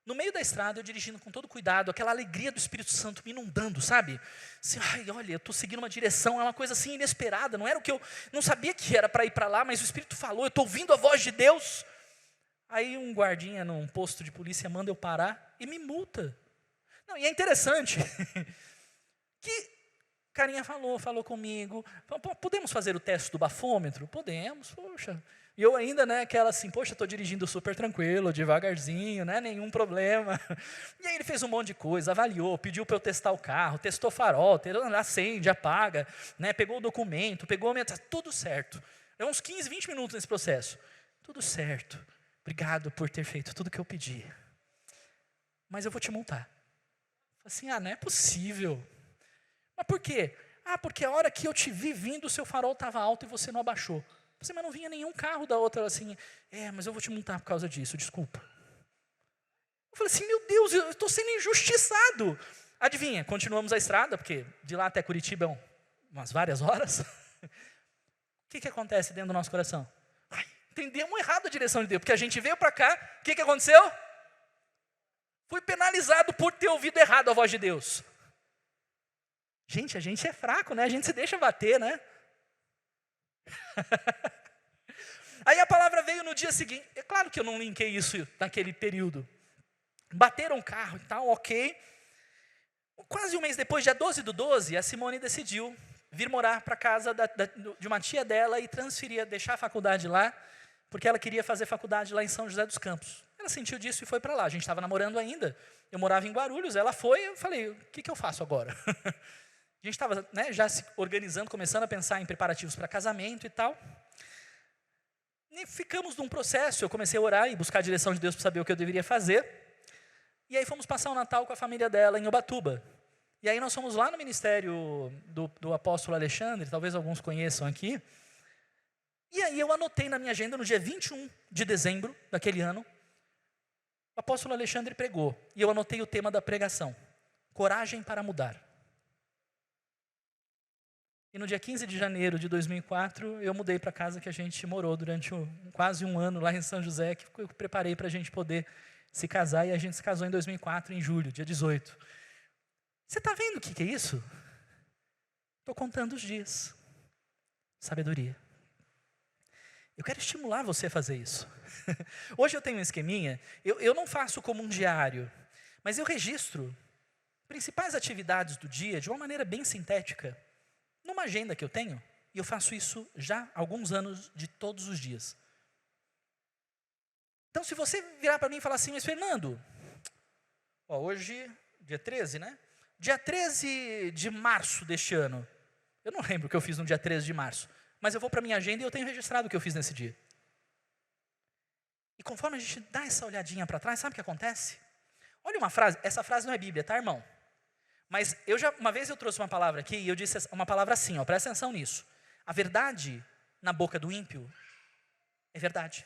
No meio da estrada, eu dirigindo com todo cuidado, aquela alegria do Espírito Santo me inundando, sabe? Assim, olha, eu estou seguindo uma direção, é uma coisa assim inesperada, não era o que eu não sabia que era para ir para lá, mas o Espírito falou, eu estou ouvindo a voz de Deus. Aí um guardinha num posto de polícia manda eu parar e me multa. Não, e é interessante que o carinha falou comigo, podemos fazer o teste do bafômetro? Podemos, poxa. E eu ainda, aquela assim, poxa, estou dirigindo super tranquilo, devagarzinho, nenhum problema. E aí ele fez um monte de coisa, avaliou, pediu para eu testar o carro, testou farol, acende, apaga, pegou o documento, tudo certo. É uns 15, 20 minutos nesse processo. Tudo certo, obrigado por ter feito tudo que eu pedi. Mas eu vou te multar. Assim, não é possível. Mas por quê? Porque a hora que eu te vi vindo, o seu farol estava alto e você não abaixou. Mas não vinha nenhum carro da outra, assim, mas eu vou te multar por causa disso, desculpa. Eu falei assim, meu Deus, eu estou sendo injustiçado. Adivinha, continuamos a estrada, porque de lá até Curitiba é umas várias horas. O que acontece dentro do nosso coração? Entendemos errado a direção de Deus, porque a gente veio para cá, o que aconteceu? Fui penalizado por ter ouvido errado a voz de Deus. Gente, a gente é fraco, a gente se deixa bater, Aí a palavra veio no dia seguinte. É claro que eu não linkei isso naquele período. Bateram o carro e tal, ok. Quase um mês depois, dia 12/12, a Simone decidiu vir morar para casa de uma tia dela e deixar a faculdade lá, porque ela queria fazer faculdade lá em São José dos Campos. Ela sentiu disso e foi para lá. A gente estava namorando ainda, eu morava em Guarulhos, ela foi, eu falei, o que eu faço agora? A gente estava, né, já se organizando, começando a pensar em preparativos para casamento e tal. E ficamos num processo, eu comecei a orar e buscar a direção de Deus para saber o que eu deveria fazer. E aí fomos passar o Natal com a família dela em Ubatuba. E aí nós fomos lá no ministério do apóstolo Alexandre, talvez alguns conheçam aqui. E aí eu anotei na minha agenda, no dia 21 de dezembro daquele ano, o apóstolo Alexandre pregou. E eu anotei o tema da pregação: coragem para mudar. E no dia 15 de janeiro de 2004, eu mudei para a casa que a gente morou durante quase um ano lá em São José, que eu preparei para a gente poder se casar, e a gente se casou em 2004, em julho, dia 18. Você está vendo o que é isso? Estou contando os dias. Sabedoria. Eu quero estimular você a fazer isso. Hoje eu tenho um esqueminha, eu não faço como um diário, mas eu registro principais atividades do dia de uma maneira bem sintética, numa agenda que eu tenho, e eu faço isso já há alguns anos, de todos os dias. Então, se você virar para mim e falar assim, mas Fernando, hoje, dia 13, né? Dia 13 de março deste ano, eu não lembro o que eu fiz no dia 13 de março, mas eu vou para a minha agenda e eu tenho registrado o que eu fiz nesse dia. E conforme a gente dá essa olhadinha para trás, sabe o que acontece? Olha uma frase, essa frase não é Bíblia, tá, irmão? Mas uma vez eu trouxe uma palavra aqui e eu disse uma palavra assim, presta atenção nisso. A verdade na boca do ímpio é verdade.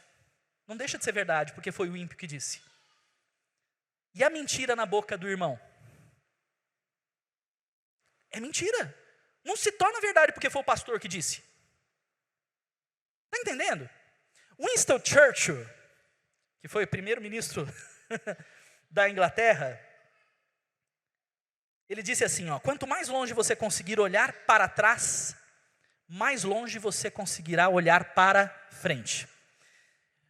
Não deixa de ser verdade, porque foi o ímpio que disse. E a mentira na boca do irmão? É mentira. Não se torna verdade porque foi o pastor que disse. Está entendendo? Winston Churchill, que foi o primeiro-ministro da Inglaterra, ele disse assim, quanto mais longe você conseguir olhar para trás, mais longe você conseguirá olhar para frente.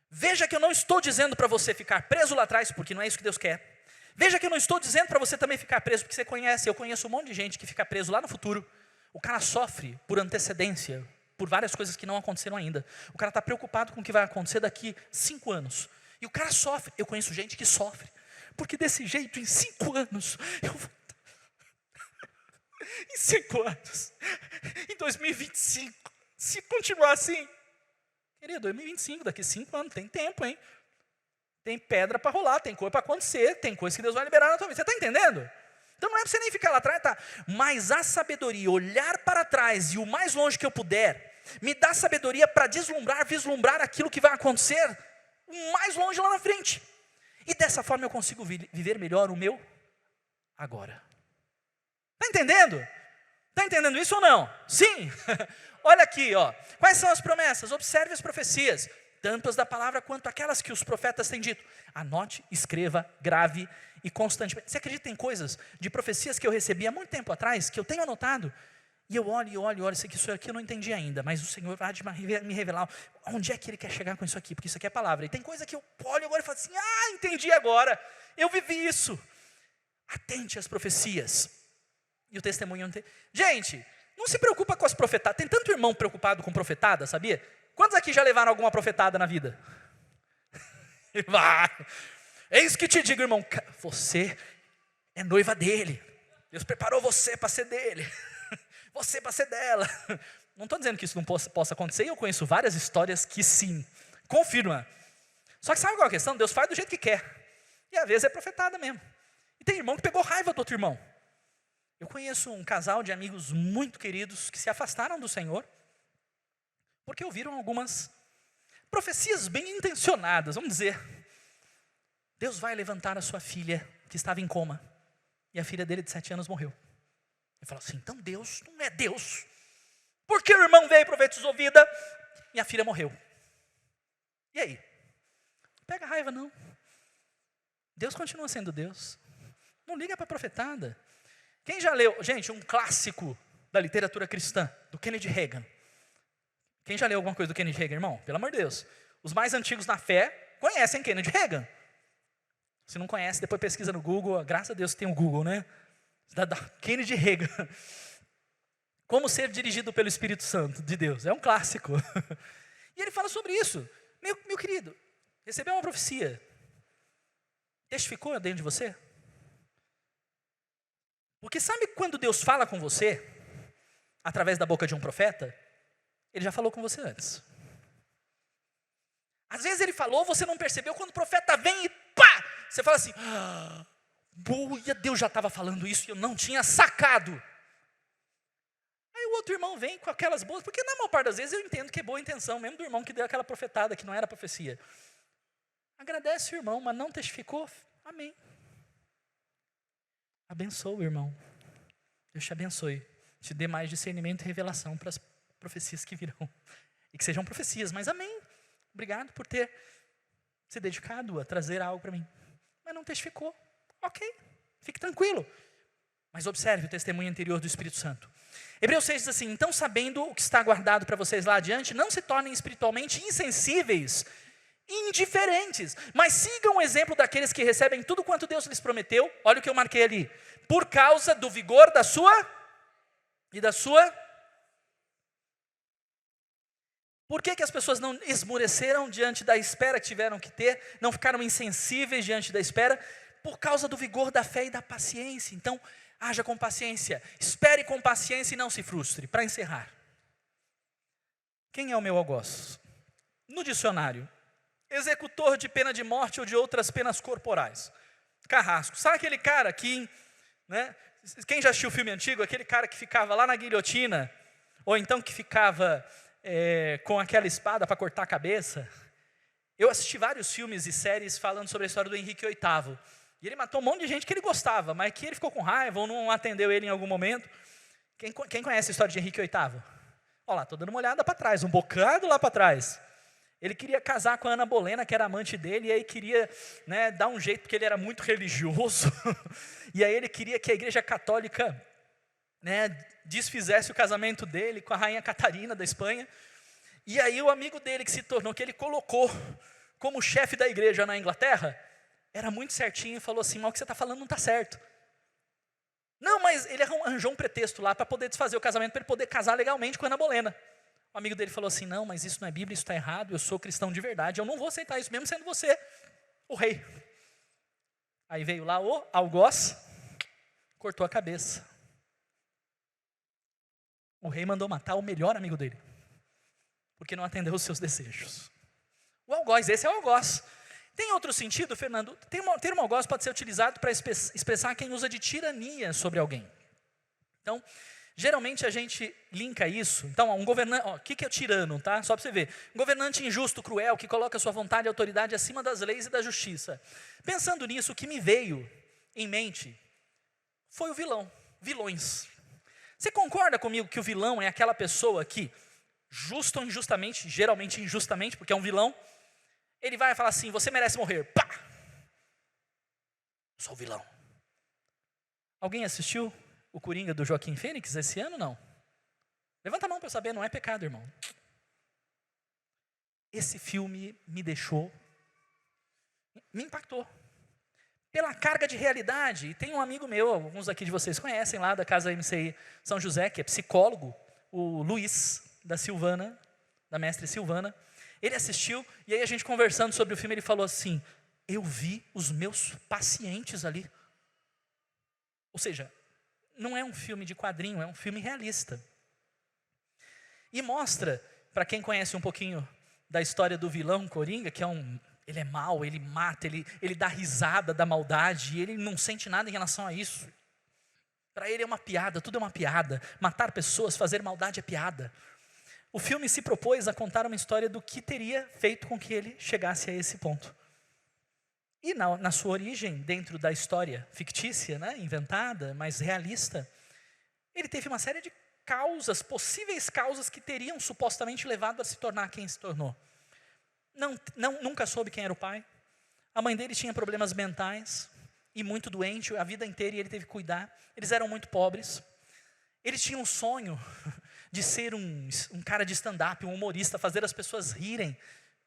Veja que eu não estou dizendo para você ficar preso lá atrás, porque não é isso que Deus quer. Veja que eu não estou dizendo para você também ficar preso, porque eu conheço um monte de gente que fica preso lá no futuro. O cara sofre por antecedência, por várias coisas que não aconteceram ainda. O cara está preocupado com o que vai acontecer daqui 5 anos. E o cara sofre. Eu conheço gente que sofre, porque desse jeito, em 5 anos, eu vou... Em 5 anos, em 2025, se continuar assim, querido, 2025, daqui 5 anos, tem tempo, hein? Tem pedra para rolar, tem coisa para acontecer, tem coisa que Deus vai liberar na tua vida. Você está entendendo? Então não é para você nem ficar lá atrás, tá? Mas a sabedoria, olhar para trás e o mais longe que eu puder, me dá sabedoria para vislumbrar aquilo que vai acontecer o mais longe lá na frente. E dessa forma eu consigo viver melhor o meu agora. Está entendendo? Está entendendo isso ou não? Sim? Olha aqui, quais são as promessas? Observe as profecias, tanto as da palavra quanto aquelas que os profetas têm dito. Anote, escreva, grave e constantemente. Você acredita em coisas de profecias que eu recebi há muito tempo atrás, que eu tenho anotado? E eu olho, isso aqui eu não entendi ainda, mas o Senhor vai me revelar onde é que Ele quer chegar com isso aqui, porque isso aqui é palavra. E tem coisa que eu olho agora e falo assim, entendi agora, eu vivi isso. Atente às profecias. E o testemunho não tem... Gente, não se preocupa com as profetadas. Tem tanto irmão preocupado com profetada, sabia? Quantos aqui já levaram alguma profetada na vida? Vai. Eis que te digo, irmão, você é noiva dele. Deus preparou você para ser dele. Você para ser dela. Não estou dizendo que isso não possa acontecer. Eu conheço várias histórias que sim. Confirma. Só que sabe qual é a questão? Deus faz do jeito que quer. E às vezes é profetada mesmo. E tem irmão que pegou raiva do outro irmão. Eu conheço um casal de amigos muito queridos que se afastaram do Senhor porque ouviram algumas profecias bem intencionadas, vamos dizer. Deus vai levantar a sua filha que estava em coma e a filha dele de 7 anos morreu. Ele falou assim, então Deus não é Deus, porque o irmão veio e profetizou vida e a filha morreu. E aí? Não pega raiva não. Deus continua sendo Deus. Não liga para a profetada. Quem já leu, gente, um clássico da literatura cristã, do Kenneth Hagin. Quem já leu alguma coisa do Kenneth Hagin, irmão? Pelo amor de Deus. Os mais antigos na fé conhecem Kenneth Hagin. Se não conhece, depois pesquisa no Google. Graças a Deus que tem o Google, né? Da Kenneth Hagin. Como ser dirigido pelo Espírito Santo de Deus. É um clássico. E ele fala sobre isso. Meu querido, recebeu uma profecia, testificou dentro de você? Porque sabe quando Deus fala com você, através da boca de um profeta? Ele já falou com você antes. Às vezes ele falou, você não percebeu, quando o profeta vem e pá! Você fala assim, boia, Deus já estava falando isso e eu não tinha sacado. Aí o outro irmão vem com aquelas boas, porque na maior parte das vezes eu entendo que é boa intenção, mesmo do irmão que deu aquela profetada, que não era profecia. Agradece o irmão, mas não testificou, amém. Abençoa o irmão. Deus te abençoe. Te dê mais discernimento e revelação para as profecias que virão. E que sejam profecias, mas amém. Obrigado por ter se dedicado a trazer algo para mim. Mas não testificou. Ok, fique tranquilo. Mas observe o testemunho anterior do Espírito Santo. Hebreus 6 diz assim, então sabendo o que está guardado para vocês lá adiante, não se tornem espiritualmente insensíveis, indiferentes, mas sigam o exemplo daqueles que recebem tudo quanto Deus lhes prometeu. Olha o que eu marquei ali. Por causa do vigor da sua e da sua. Por que as pessoas não esmoreceram diante da espera que tiveram que ter? Não ficaram insensíveis diante da espera? Por causa do vigor da fé e da paciência. Então, haja com paciência. Espere com paciência e não se frustre. Para encerrar. Quem é o meu algoz? No dicionário. Executor de pena de morte ou de outras penas corporais. Carrasco. Sabe aquele cara que, né? Quem já assistiu o filme antigo? Aquele cara que ficava lá na guilhotina, ou então que ficava com aquela espada para cortar a cabeça. Eu assisti vários filmes e séries falando sobre a história do Henrique VIII. E ele matou um monte de gente que ele gostava, mas que ele ficou com raiva ou não atendeu ele em algum momento. Quem conhece a história de Henrique VIII? Olha lá, estou dando uma olhada para trás, um bocado lá para trás. Ele queria casar com a Ana Bolena, que era amante dele, e aí queria, né, dar um jeito, porque ele era muito religioso. E aí ele queria que a Igreja Católica, né, desfizesse o casamento dele com a Rainha Catarina da Espanha. E aí o amigo dele que se tornou, que ele colocou como chefe da igreja na Inglaterra, era muito certinho e falou assim, mas o que você está falando não está certo. Não, mas ele arranjou um pretexto lá para poder desfazer o casamento, para ele poder casar legalmente com a Ana Bolena. O amigo dele falou assim, não, mas isso não é Bíblia, isso está errado, eu sou cristão de verdade, eu não vou aceitar isso, mesmo sendo você o rei. Aí veio lá o algoz, cortou a cabeça. O rei mandou matar o melhor amigo dele, porque não atendeu os seus desejos. O algoz, esse é o algoz. Tem outro sentido, Fernando? O termo algoz pode ser utilizado para expressar quem usa de tirania sobre alguém. Então, geralmente a gente linka isso. Então, um governante, o que é o tirano, tá? Só para você ver. Um governante injusto, cruel, que coloca sua vontade e autoridade acima das leis e da justiça. Pensando nisso, o que me veio em mente foi o vilão, vilões. Você concorda comigo que o vilão é aquela pessoa que, justo ou injustamente, geralmente injustamente, porque é um vilão, ele vai falar assim, você merece morrer. Pá! Sou o vilão. Alguém assistiu o Coringa do Joaquim Fênix esse ano? Não. Levanta a mão para eu saber, não é pecado, irmão. Esse filme me deixou, me impactou. Pela carga de realidade. E tem um amigo meu, alguns aqui de vocês conhecem lá da Casa MCI São José, que é psicólogo, o Luiz da Silvana, da mestre Silvana. Ele assistiu e aí a gente conversando sobre o filme, ele falou assim, eu vi os meus pacientes ali. Ou seja, não é um filme de quadrinho, é um filme realista. E mostra, para quem conhece um pouquinho da história do vilão Coringa, que ele é mau, ele mata, ele dá risada da maldade, e ele não sente nada em relação a isso. Para ele é uma piada, tudo é uma piada. Matar pessoas, fazer maldade é piada. O filme se propôs a contar uma história do que teria feito com que ele chegasse a esse ponto. E na sua origem, dentro da história fictícia, né, inventada, mas realista, ele teve uma série de causas, possíveis causas que teriam supostamente levado a se tornar quem se tornou. Nunca soube quem era o pai. A mãe dele tinha problemas mentais e muito doente, a vida inteira, e ele teve que cuidar. Eles eram muito pobres. Ele tinha um sonho de ser um cara de stand-up, um humorista, fazer as pessoas rirem.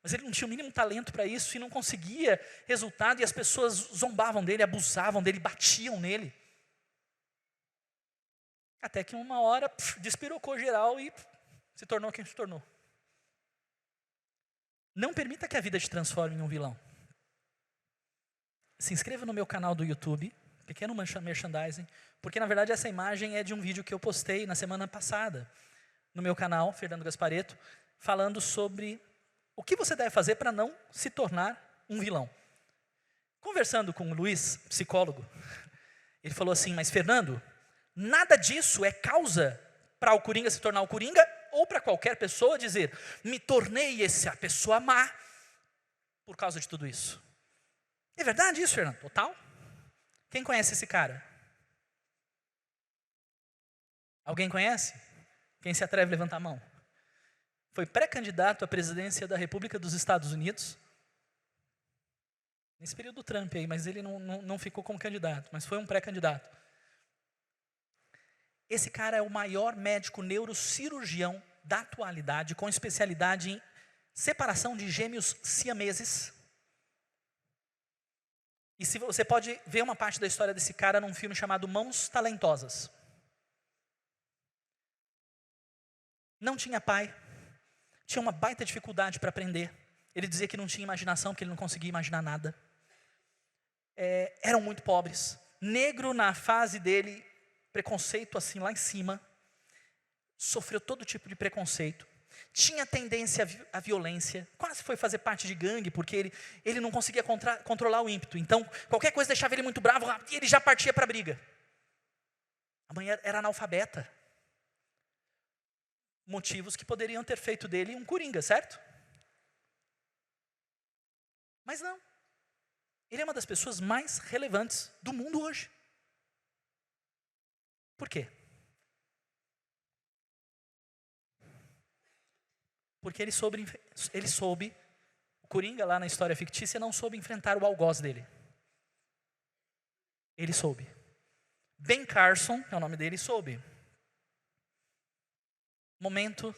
Mas ele não tinha o mínimo talento para isso e não conseguia resultado. E as pessoas zombavam dele, abusavam dele, batiam nele. Até que uma hora despirocou geral e se tornou quem se tornou. Não permita que a vida te transforme em um vilão. Se inscreva no meu canal do YouTube, pequeno merchandising, porque na verdade essa imagem é de um vídeo que eu postei na semana passada, no meu canal, Fernando Gasparetto, falando sobre o que você deve fazer para não se tornar um vilão. Conversando com o Luiz, psicólogo, ele falou assim, mas Fernando, nada disso é causa para o Coringa se tornar o Coringa, ou para qualquer pessoa dizer, me tornei essa pessoa má por causa de tudo isso. É verdade isso, Fernando? Total. Quem conhece esse cara? Alguém conhece? Quem se atreve a levantar a mão? Foi pré-candidato à presidência da República dos Estados Unidos. Nesse período do Trump aí, mas ele não ficou como candidato, mas foi um pré-candidato. Esse cara é o maior médico neurocirurgião da atualidade, com especialidade em separação de gêmeos siameses. E se você pode ver uma parte da história desse cara num filme chamado Mãos Talentosas. Não tinha pai, tinha uma baita dificuldade para aprender. Ele dizia que não tinha imaginação, porque ele não conseguia imaginar nada. Eram muito pobres. Negro na fase dele, preconceito assim lá em cima. Sofreu todo tipo de preconceito. Tinha tendência à violência. Quase foi fazer parte de gangue, porque ele não conseguia controlar o ímpeto. Então, qualquer coisa deixava ele muito bravo e ele já partia para a briga. A mãe era analfabeta. Motivos que poderiam ter feito dele um coringa, certo? Mas não. Ele é uma das pessoas mais relevantes do mundo hoje. Por quê? Porque ele soube, o Coringa lá na história fictícia não soube enfrentar o algoz dele. Ele soube. Ben Carson, é o nome dele, soube. Momento.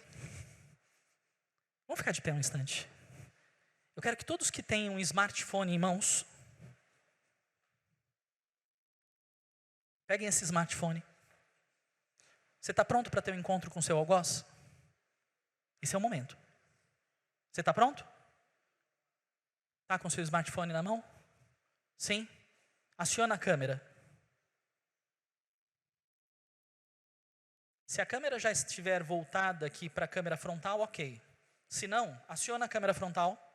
Vamos ficar de pé um instante. Eu quero que todos que têm um smartphone em mãos, peguem esse smartphone. Você está pronto para ter um encontro com o seu algoz? Esse é o momento. Você está pronto? Está com o seu smartphone na mão? Sim? Aciona a câmera. Se a câmera já estiver voltada aqui para a câmera frontal, ok. Se não, aciona a câmera frontal.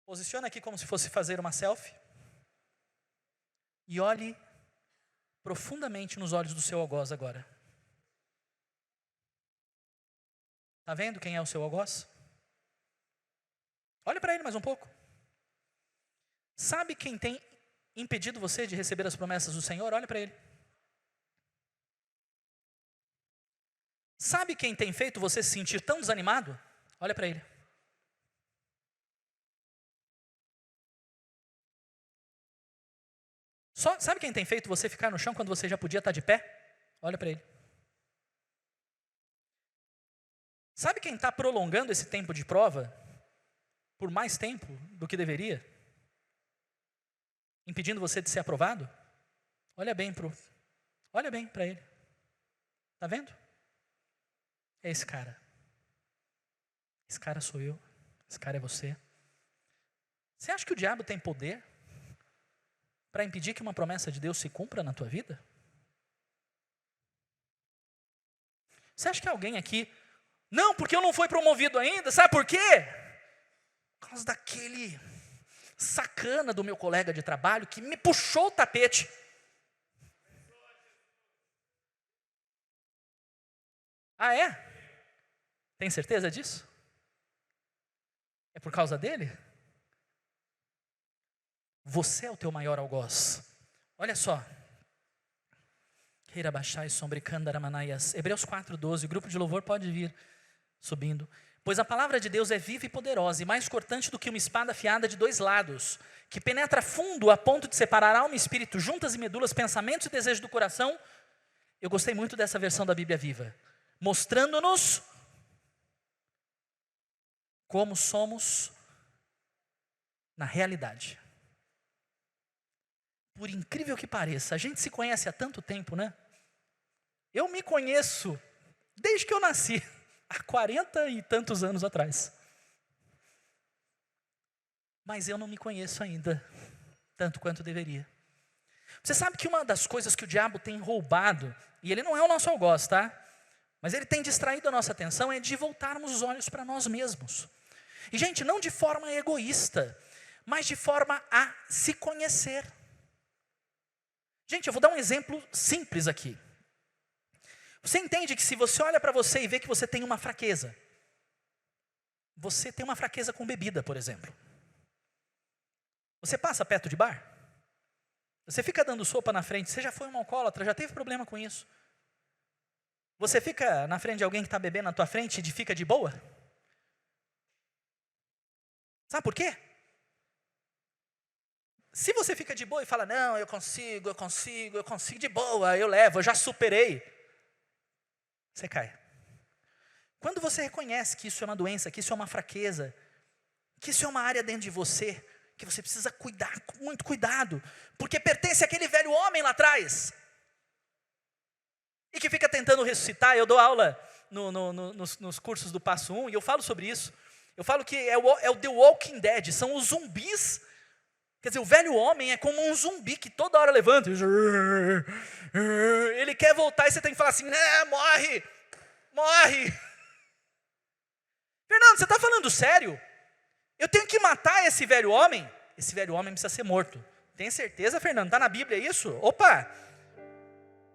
Posiciona aqui como se fosse fazer uma selfie. E olhe profundamente nos olhos do seu algoz agora. Está vendo quem é o seu algoz? Olhe para ele mais um pouco. Sabe quem tem impedido você de receber as promessas do Senhor? Olhe para ele. Sabe quem tem feito você se sentir tão desanimado? Olha para ele. Sabe quem tem feito você ficar no chão quando você já podia estar de pé? Olha para ele. Sabe quem está prolongando esse tempo de prova por mais tempo do que deveria? Impedindo você de ser aprovado? Olha bem para ele. Está vendo? É esse cara. Esse cara sou eu. Esse cara é você. Você acha que o diabo tem poder para impedir que uma promessa de Deus se cumpra na tua vida? Você acha que alguém aqui, não, porque eu não fui promovido ainda, sabe por quê? Por causa daquele sacana do meu colega de trabalho que me puxou o tapete. Ah, é? Tem certeza disso? É por causa dele? Você é o teu maior algoz. Olha só. Hebreus 4:12, o grupo de louvor pode vir subindo. Pois a palavra de Deus é viva e poderosa, e mais cortante do que uma espada afiada de dois lados, que penetra fundo a ponto de separar alma e espírito, juntas e medulas, pensamentos e desejos do coração. Eu gostei muito dessa versão da Bíblia Viva. Mostrando-nos como somos na realidade. Por incrível que pareça, a gente se conhece há tanto tempo, né? Eu me conheço desde que eu nasci. há 40 e tantos anos atrás. Mas eu não me conheço ainda, tanto quanto deveria. Você sabe que uma das coisas que o diabo tem roubado, e ele não é o nosso algoz, tá? Mas ele tem distraído a nossa atenção, é de voltarmos os olhos para nós mesmos. E, gente, não de forma egoísta, mas de forma a se conhecer. Gente, eu vou dar um exemplo simples aqui. Você entende que se você olha para você e vê que você tem uma fraqueza, você tem uma fraqueza com bebida, por exemplo. Você passa perto de bar? Você fica dando sopa na frente, você já foi um alcoólatra, já teve problema com isso? Você fica na frente de alguém que está bebendo na tua frente e fica de boa? Sabe por quê? Se você fica de boa e fala, não, eu consigo de boa, eu levo, eu já superei. Você cai. Quando você reconhece que isso é uma doença, que isso é uma fraqueza, que isso é uma área dentro de você, que você precisa cuidar, com muito cuidado, porque pertence àquele velho homem lá atrás, e que fica tentando ressuscitar. Eu dou aula nos cursos do Passo 1, e eu falo sobre isso. Eu falo que é o The Walking Dead, são os zumbis. Quer dizer, o velho homem é como um zumbi que toda hora levanta. Ele quer voltar e você tem que falar assim, morre. Fernando, você está falando sério? Eu tenho que matar esse velho homem? Esse velho homem precisa ser morto. Tem certeza, Fernando? Está na Bíblia isso? Opa!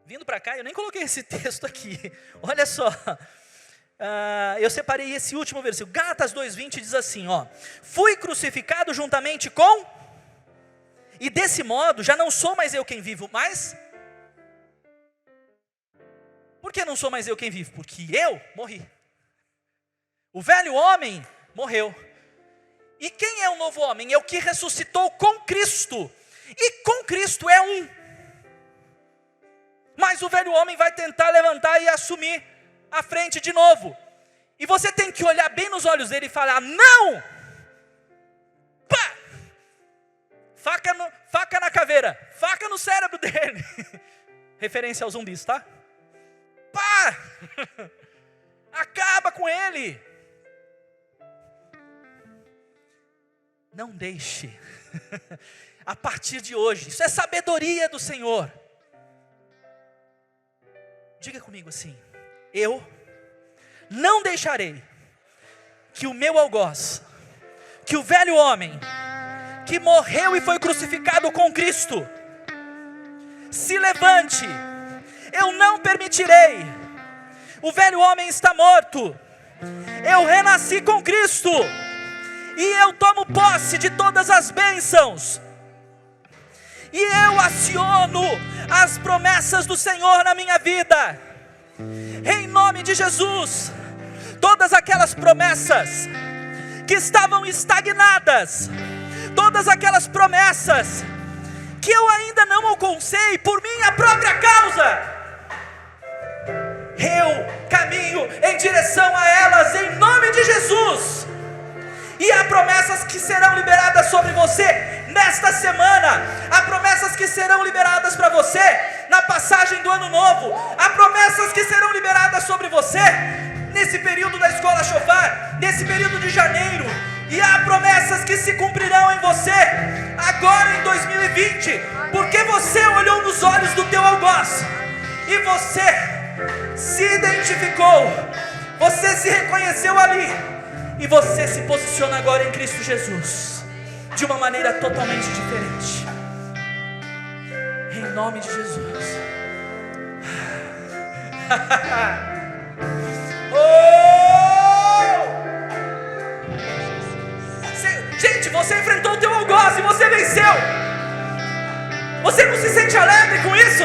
Vindo para cá, eu nem coloquei esse texto aqui. Olha só. Eu separei esse último versículo. Gálatas 2:20 diz assim, ó. Fui crucificado juntamente com... E desse modo, já não sou mais eu quem vivo, mas... Por que não sou mais eu quem vivo? Porque eu morri. O velho homem morreu. E quem é o novo homem? É o que ressuscitou com Cristo. E com Cristo é um. Mas o velho homem vai tentar levantar e assumir a frente de novo. E você tem que olhar bem nos olhos dele e falar, não! Pá! Faca na caveira, faca no cérebro dele. Referência aos zumbis, tá? Pá! Acaba com ele. Não deixe. A partir de hoje, isso é sabedoria do Senhor. Diga comigo assim, eu não deixarei que o meu algoz, que o velho homem, que morreu e foi crucificado com Cristo, se levante. Eu não permitirei. O velho homem está morto. Eu renasci com Cristo. E eu tomo posse de todas as bênçãos. E eu aciono as promessas do Senhor na minha vida. Em nome de Jesus. Todas aquelas promessas que estavam estagnadas, todas aquelas promessas que eu ainda não alcancei por minha própria causa, eu caminho em direção a elas em nome de Jesus. E há promessas que serão liberadas sobre você nesta semana. Há promessas que serão liberadas para você na passagem do ano novo. Há promessas que serão liberadas sobre você nesse período da escola Shofar, nesse período de janeiro. E há promessas que se cumprirão em você agora em 2020, porque você olhou nos olhos do teu algoz e você se identificou, você se reconheceu ali e você se posiciona agora em Cristo Jesus de uma maneira totalmente diferente. Em nome de Jesus. Gente, você enfrentou o teu algoz e você venceu. Você não se sente alegre com isso?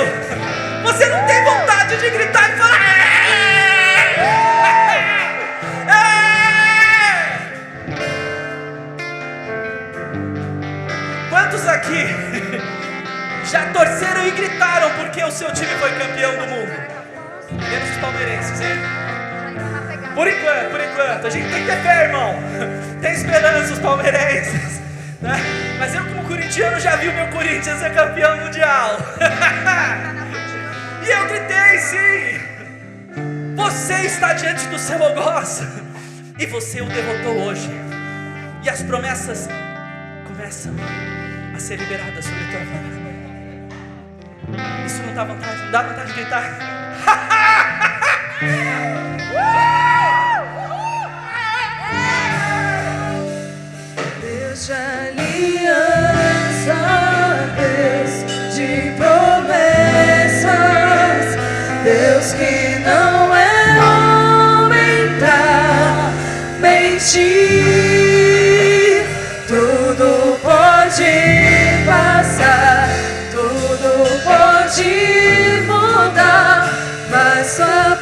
Você não tem vontade de gritar e falar Quantos aqui já torceram e gritaram porque o seu time foi campeão do mundo? Menos os palmeirenses, hein? Por enquanto, a gente tem que ter fé, irmão. Tem esperança os palmeirenses, né? Mas eu como corintiano já vi o meu Corinthians ser campeão mundial. E eu gritei sim. Você Você está diante do seu algoz e você o derrotou hoje. E as promessas começam a ser liberadas sobre a tua vida. Isso não dá vontade? Não dá vontade de gritar? Deus de aliança, Deus de promessas, Deus que não é homem pra mentir. Tudo pode passar, tudo pode mudar, mas sua